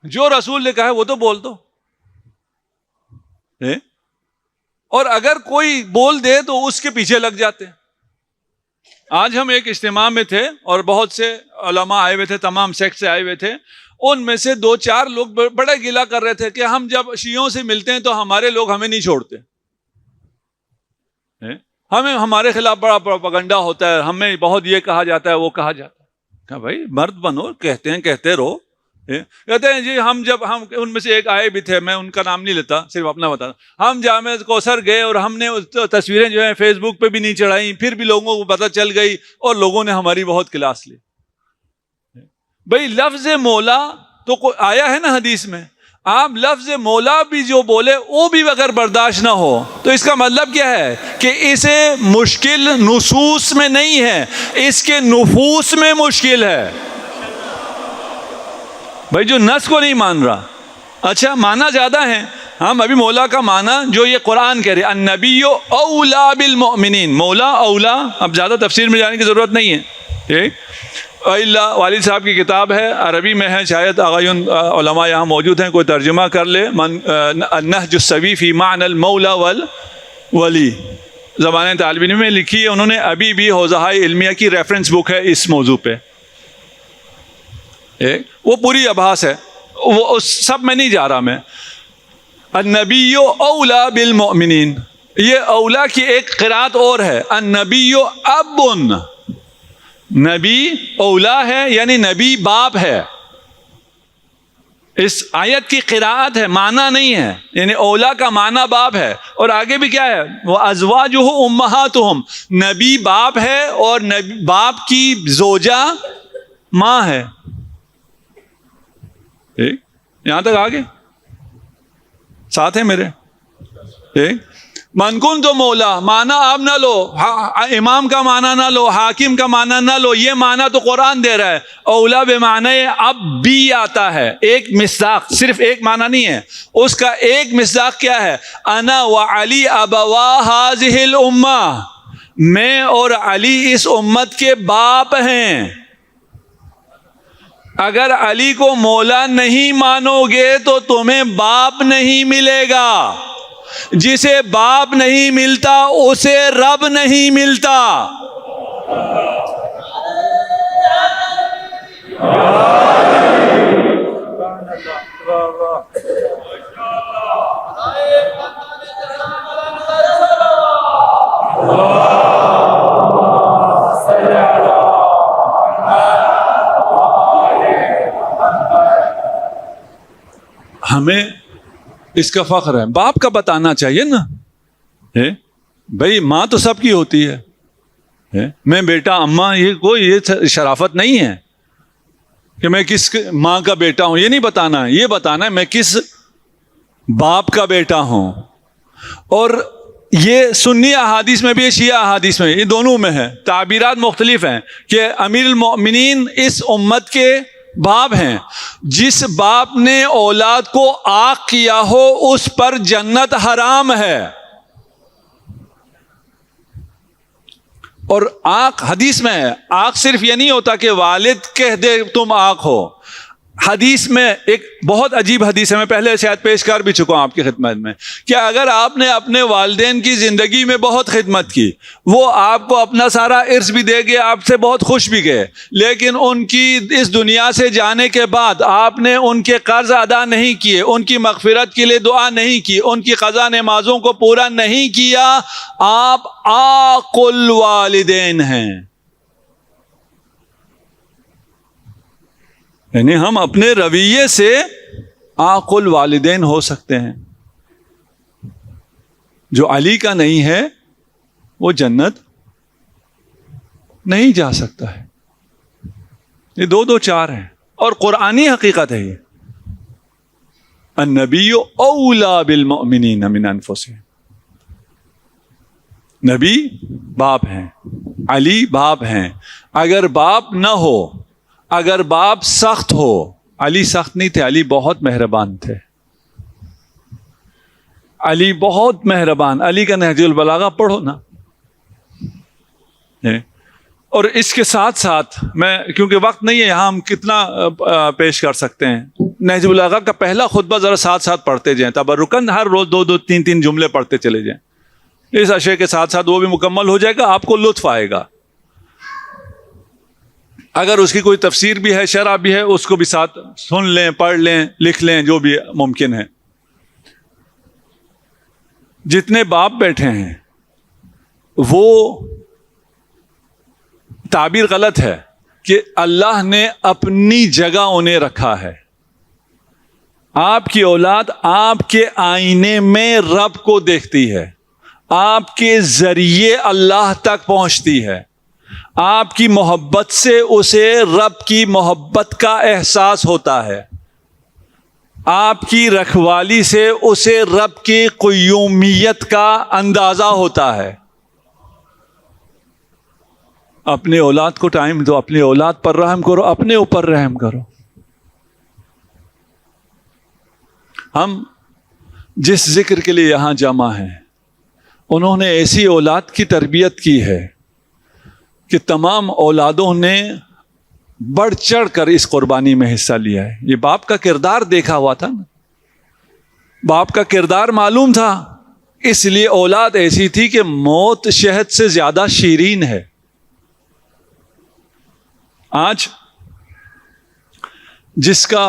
جو رسول نے کہا ہے وہ تو بول دو. اور اگر کوئی بول دے تو اس کے پیچھے لگ جاتے. آج ہم ایک اجتماع میں تھے اور بہت سے علماء آئے ہوئے تھے, تمام سیکٹ سے آئے ہوئے تھے. ان میں سے 2-4 لوگ بڑا گلہ کر رہے تھے کہ ہم جب شیعوں سے ملتے ہیں تو ہمارے لوگ ہمیں نہیں چھوڑتے, ہمیں ہمارے خلاف بڑا پروپیگنڈا ہوتا ہے, ہمیں بہت یہ کہا جاتا ہے, وہ کہا جاتا ہے. کہ بھائی مرد بنو, کہتے رہو. کہتے ہیں جی ہم جب ہم ان میں سے ایک آئے بھی تھے, میں ان کا نام نہیں لیتا, صرف اپنا بتاتا. ہم جامعہ کوثر گئے اور ہم نے تصویریں جو ہیں فیس بک پہ بھی نہیں چڑھائیں, پھر بھی لوگوں کو پتہ چل گئی اور لوگوں نے ہماری بہت کلاس لی. بھائی لفظ مولا تو آیا ہے نا حدیث میں, آپ لفظ مولا بھی جو بولے وہ بھی اگر برداشت نہ ہو تو اس کا مطلب کیا ہے کہ اسے مشکل نصوص میں نہیں ہے, اس کے نفوس میں مشکل ہے. بھائی جو نص کو نہیں مان رہا, اچھا مانا زیادہ ہے. ہم ابھی مولا کا مانا جو یہ قرآن کہہ رہے, النبی اولا بالمؤمنین, مولا اولا, اب زیادہ تفسیر میں جانے کی ضرورت نہیں ہے. ٹھیک, اللہ والد صاحب کی کتاب ہے, عربی میں ہے, شاید آغایون علماء یہاں موجود ہیں, کوئی ترجمہ کر لے. النہج السوی فی معنی المولا والولی, زبان طالب علم میں لکھی ہے انہوں نے. ابھی بھی حوزہ علمیہ کی ریفرنس بک ہے اس موضوع پہ, وہ پوری ابحاث ہے, وہ سب میں نہیں جا رہا میں. النبی اولا بالمؤمنین, یہ اولا کی ایک قرات اور ہے, النبی ابن, نبی اولا ہے یعنی نبی باپ ہے. اس آیت کی قراءت ہے, معنی نہیں ہے, یعنی اولا کا معنی باپ ہے. اور آگے بھی کیا ہے, وہ ازواجہ امہاتہم, نبی باپ ہے اور باپ کی زوجہ ماں ہے. یہاں تک آگے ساتھ ہیں میرے. من کنت مولا, مانا آپ نہ لو, امام کا مانا نہ لو, حاکم کا مانا نہ لو, یہ مانا تو قرآن دے رہا ہے. اولا بے معنی اب بھی آتا ہے, ایک مصداق, صرف ایک مانا نہیں ہے, اس کا ایک مصداق کیا ہے, انا وعلی ابوا ہذہ الامہ, میں اور علی اس امت کے باپ ہیں. اگر علی کو مولا نہیں مانو گے تو تمہیں باپ نہیں ملے گا. جسے باپ نہیں ملتا اسے رب نہیں ملتا. ہمیں اس کا فخر ہے. باپ کا بتانا چاہیے نا. بھائی ماں تو سب کی ہوتی ہے. میں بیٹا اماں یہ شرافت نہیں ہے کہ میں کس ماں کا بیٹا ہوں. یہ نہیں بتانا ہے، یہ بتانا ہے میں کس باپ کا بیٹا ہوں. اور یہ سنی احادیث میں بھی ہے، شیعہ احادیث میں، یہ دونوں میں ہے. تعبیرات مختلف ہیں کہ امیر المؤمنین اس امت کے باپ ہیں. جس باپ نے اولاد کو عاق کیا ہو اس پر جنت حرام ہے. اور عاق حدیث میں ہے. عاق صرف یہ نہیں ہوتا کہ والد کہہ دے تم عاق ہو. حدیث میں ایک بہت عجیب حدیث ہے، میں پہلے شاید پیش کر بھی چکا ہوں آپ کی خدمت میں، کہ اگر آپ نے اپنے والدین کی زندگی میں بہت خدمت کی، وہ آپ کو اپنا سارا ارث بھی دے گئے، آپ سے بہت خوش بھی گئے، لیکن ان کی اس دنیا سے جانے کے بعد آپ نے ان کے قرض ادا نہیں کیے، ان کی مغفرت کے لیے دعا نہیں کی، ان کی قضا نمازوں کو پورا نہیں کیا، آپ عاق الوالدین ہیں. یعنی ہم اپنے رویے سے عاق الوالدین ہو سکتے ہیں. جو علی کا نہیں ہے وہ جنت نہیں جا سکتا ہے. یہ دو چار ہیں اور قرآنی حقیقت ہے. یہ النبی اولا بالمؤمنین من انفسہم. نبی باپ ہیں، علی باپ ہیں. اگر باپ نہ ہو، اگر باپ سخت ہو، علی سخت نہیں تھے، علی بہت مہربان تھے. علی بہت مہربان. علی کا نہج البلاغہ پڑھو نا. اور اس کے ساتھ ساتھ میں، کیونکہ وقت نہیں ہے یہاں، ہم کتنا پیش کر سکتے ہیں. نہج البلاغہ کا پہلا خطبہ ذرا ساتھ ساتھ پڑھتے جائیں تبرکن، ہر روز دو تین جملے پڑھتے چلے جائیں. اس اشیاء کے ساتھ ساتھ وہ بھی مکمل ہو جائے گا، آپ کو لطف آئے گا. اگر اس کی کوئی تفسیر بھی ہے، شرح بھی ہے، اس کو بھی ساتھ سن لیں، پڑھ لیں، لکھ لیں، جو بھی ممکن ہے. جتنے باپ بیٹھے ہیں وہ تعبیر غلط ہے کہ اللہ نے اپنی جگہ انہیں رکھا ہے. آپ کی اولاد آپ کے آئینے میں رب کو دیکھتی ہے، آپ کے ذریعے اللہ تک پہنچتی ہے. آپ کی محبت سے اسے رب کی محبت کا احساس ہوتا ہے. آپ کی رکھوالی سے اسے رب کی قیومیت کا اندازہ ہوتا ہے. اپنے اولاد کو ٹائم دو، اپنی اولاد پر رحم کرو، اپنے اوپر رحم کرو. ہم جس ذکر کے لیے یہاں جمع ہیں، انہوں نے ایسی اولاد کی تربیت کی ہے کہ تمام اولادوں نے بڑھ چڑھ کر اس قربانی میں حصہ لیا ہے. یہ باپ کا کردار دیکھا ہوا تھا نا، باپ کا کردار معلوم تھا، اس لیے اولاد ایسی تھی کہ موت شہد سے زیادہ شیرین ہے. آج جس کا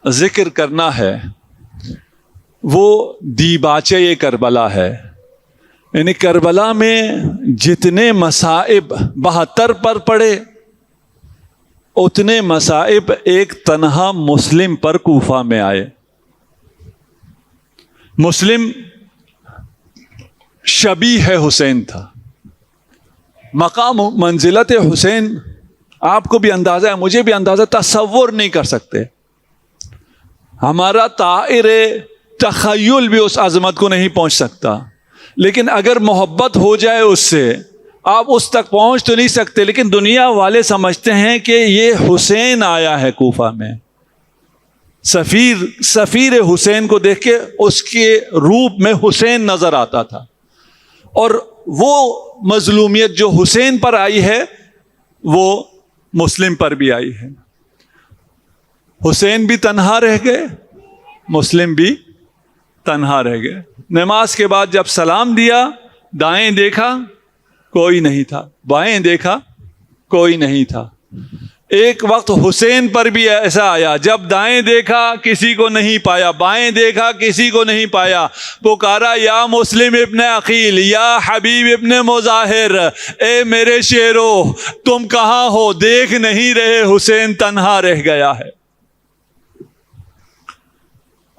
ذکر کرنا ہے وہ دیباچے کربلا ہے. یعنی کربلا میں جتنے مصائب 72 پر پڑے، اتنے مصائب ایک تنہا مسلم پر کوفہ میں آئے. مسلم شبیہ ہے حسین تھا. مقام منزلت حسین آپ کو بھی اندازہ ہے، مجھے بھی اندازہ، تصور نہیں کر سکتے. ہمارا طائر تخیل بھی اس عظمت کو نہیں پہنچ سکتا. لیکن اگر محبت ہو جائے اس سے، آپ اس تک پہنچ تو نہیں سکتے. لیکن دنیا والے سمجھتے ہیں کہ یہ حسین آیا ہے کوفہ میں. سفیر حسین کو دیکھ کے اس کے روپ میں حسین نظر آتا تھا. اور وہ مظلومیت جو حسین پر آئی ہے وہ مسلم پر بھی آئی ہے. حسین بھی تنہا رہ گئے، مسلم بھی تنہا رہ گئے. نماز کے بعد جب سلام دیا، دائیں دیکھا کوئی نہیں تھا، بائیں دیکھا کوئی نہیں تھا. ایک وقت حسین پر بھی ایسا آیا، جب دائیں دیکھا کسی کو نہیں پایا، بائیں دیکھا کسی کو نہیں پایا. پکارا یا مسلم ابن عقیل، یا حبیب ابن مظاہر، اے میرے شیرو تم کہاں ہو؟ دیکھ نہیں رہے، حسین تنہا رہ گیا ہے.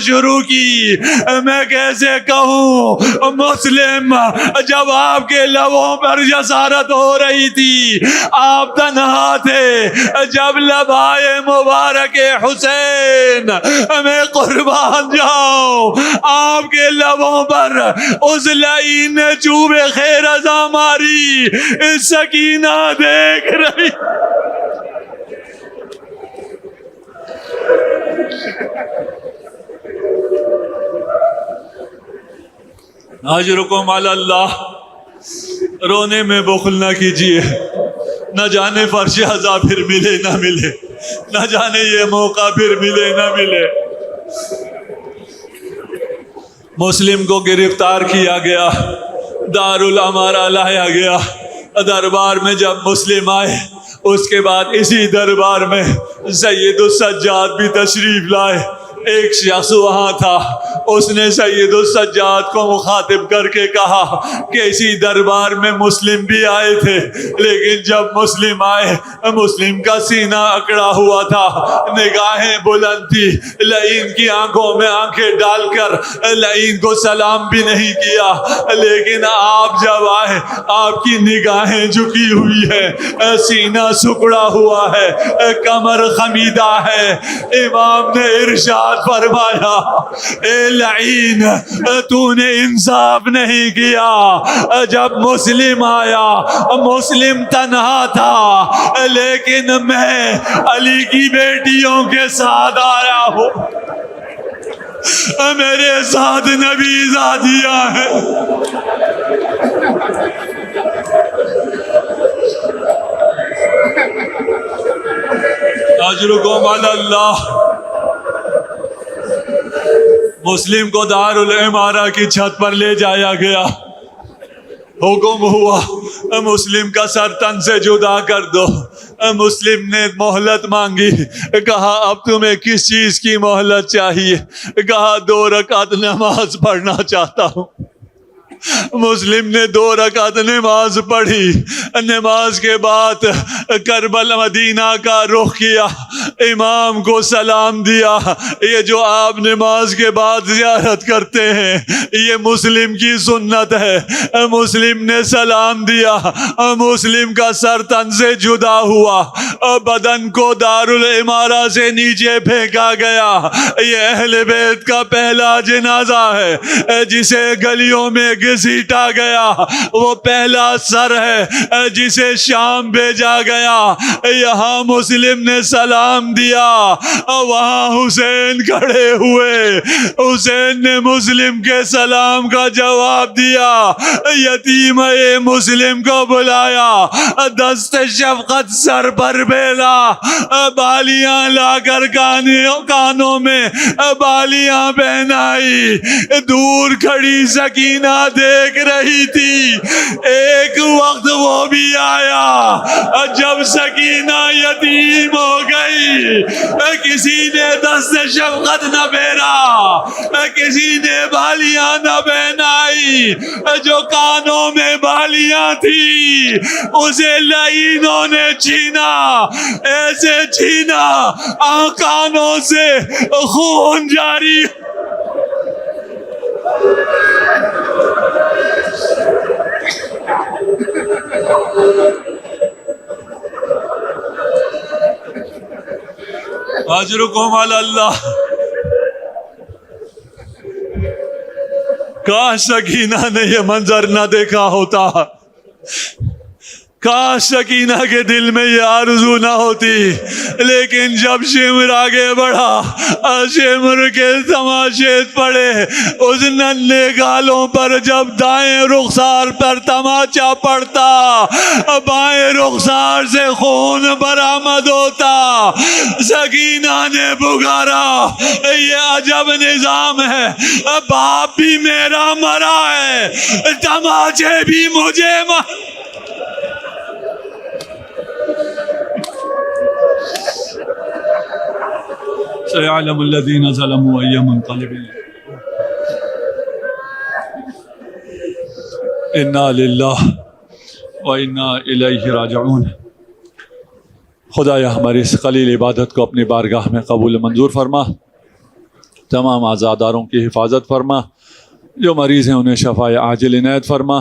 شروع کی. میں کیسے کہوں مسلم جب آپ کے لبوں پر جسارت ہو رہی تھی آپ تنہا تھے. جب لبائے مبارک حسین میں قربان جاؤ آپ کے لبوں پر اس لعین نے چوب خیر ازاں ماری. سکینہ دیکھ رہی اجرکم علی اللہ. رونے میں بخل نہ کیجیے. نہ جانے فرش عزا پھر ملے نہ ملے, نہ جانے یہ موقع پھر ملے نہ ملے. مسلم کو گرفتار کیا گیا, دارالامارہ لایا گیا. دربار میں جب مسلم آئے اس کے بعد اسی دربار میں سید السجاد بھی تشریف لائے. ایک شخص وہاں تھا, اس نے سید السجاد کو مخاطب کر کے کہا کہ اسی دربار میں مسلم بھی آئے تھے, لیکن جب مسلم آئے مسلم کا سینہ اکڑا ہوا تھا, نگاہیں بلند تھی, لعین کی آنکھوں میں آنکھیں ڈال کر لعین کو سلام بھی نہیں کیا. لیکن آپ جب آئے آپ کی نگاہیں جھکی ہوئی ہے, سینہ سکڑا ہوا ہے, کمر خمیدہ ہے. امام نے ارشاد فرمایا اے لعین تو نے انصاف نہیں کیا. جب مسلم آیا مسلم تنہا تھا, لیکن میں علی کی بیٹیوں کے ساتھ آیا ہوں, میرے ساتھ نبی زادیاں ہیں. اجرکم علی اللہ. مسلم کو دارالامارہ کی چھت پر لے جایا گیا. حکم ہوا مسلم کا سر تن سے جدا کر دو. مسلم نے مہلت مانگی, کہا اب تمہیں کس چیز کی مہلت چاہیے؟ کہا 2 رکعت نماز پڑھنا چاہتا ہوں. مسلم نے 2 رکعت نماز پڑھی. نماز کے بعد کربلا مدینہ کا رخ کیا, امام کو سلام دیا. یہ جو آپ نماز کے بعد زیارت کرتے ہیں یہ مسلم کی سنت ہے. مسلم نے سلام دیا, مسلم کا سر تن سے جدا ہوا, بدن کو دارالامارہ سے نیچے پھینکا گیا. یہ اہل بیت کا پہلا جنازہ ہے جسے گلیوں میں گھسیٹا گیا. وہ پہلا سر ہے جسے شام بھیجا گیا. یہاں مسلم نے سلام دیا, وہاں حسین کھڑے ہوئے. حسین نے مسلم کے سلام کا جواب دیا. یتیم مسلم کو بلایا, دست شفقت سر پر بیلا, بالیاں لا کر کانوں میں بالیاں پہنائی. دور کھڑی سکینہ دیکھ رہی تھی. ایک وقت وہ بھی آیا جب سکینہ یتیم ہو گئی. کسی نے دست شفقت نہ پھیرا, کسی نے بالیاں نہ پہنائی. جو کانوں میں بالیاں تھی اسے لعینوں نے چھینا, ایسے چھینا کانوں سے خون جاری. اجرکم علی اللہ. کاش سکینہ نے یہ منظر نہ دیکھا ہوتا, کاش سکینہ کے دل میں یہ آرزو نہ ہوتی. لیکن جب شمر آگے بڑھا, شمر کے تماشے پڑے. اس ننھے گالوں پر جب دائیں رخسار پر تماچا پڑتا, بائیں رخسار سے خون برآمد ہوتا. سکینہ نے پکارا یہ عجب نظام ہے, باپ بھی میرا مرا ہے, تماچے بھی مجھے سيعلم الذين ظلموا أي منقلب. إنا لله وإنا إليه راجعون. خدایا ہماری اس قلیل عبادت کو اپنی بارگاہ میں قبول منظور فرما. تمام عزاداروں کی حفاظت فرما، جو مریض ہیں انہیں شفائے عاجل عنایت فرما،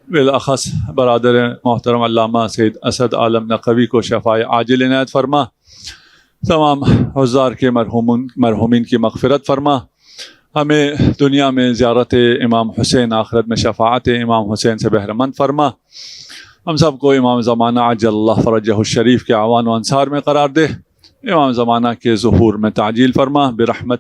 بالاخص برادر محترم علامہ سید اسد عالم نقوی کو شفائے عاجل عنایت فرما، تمام حضار کے مرحومین کی مغفرت فرما، ہمیں دنیا میں زیارت امام حسین، آخرت میں شفاعت امام حسین سے بہرمند فرما، ہم سب کو امام زمانہ عجل اللہ فرجہ الشریف کے اعوان و انصار میں قرار دے، امام زمانہ کے ظہور میں تعجیل فرما، برحمت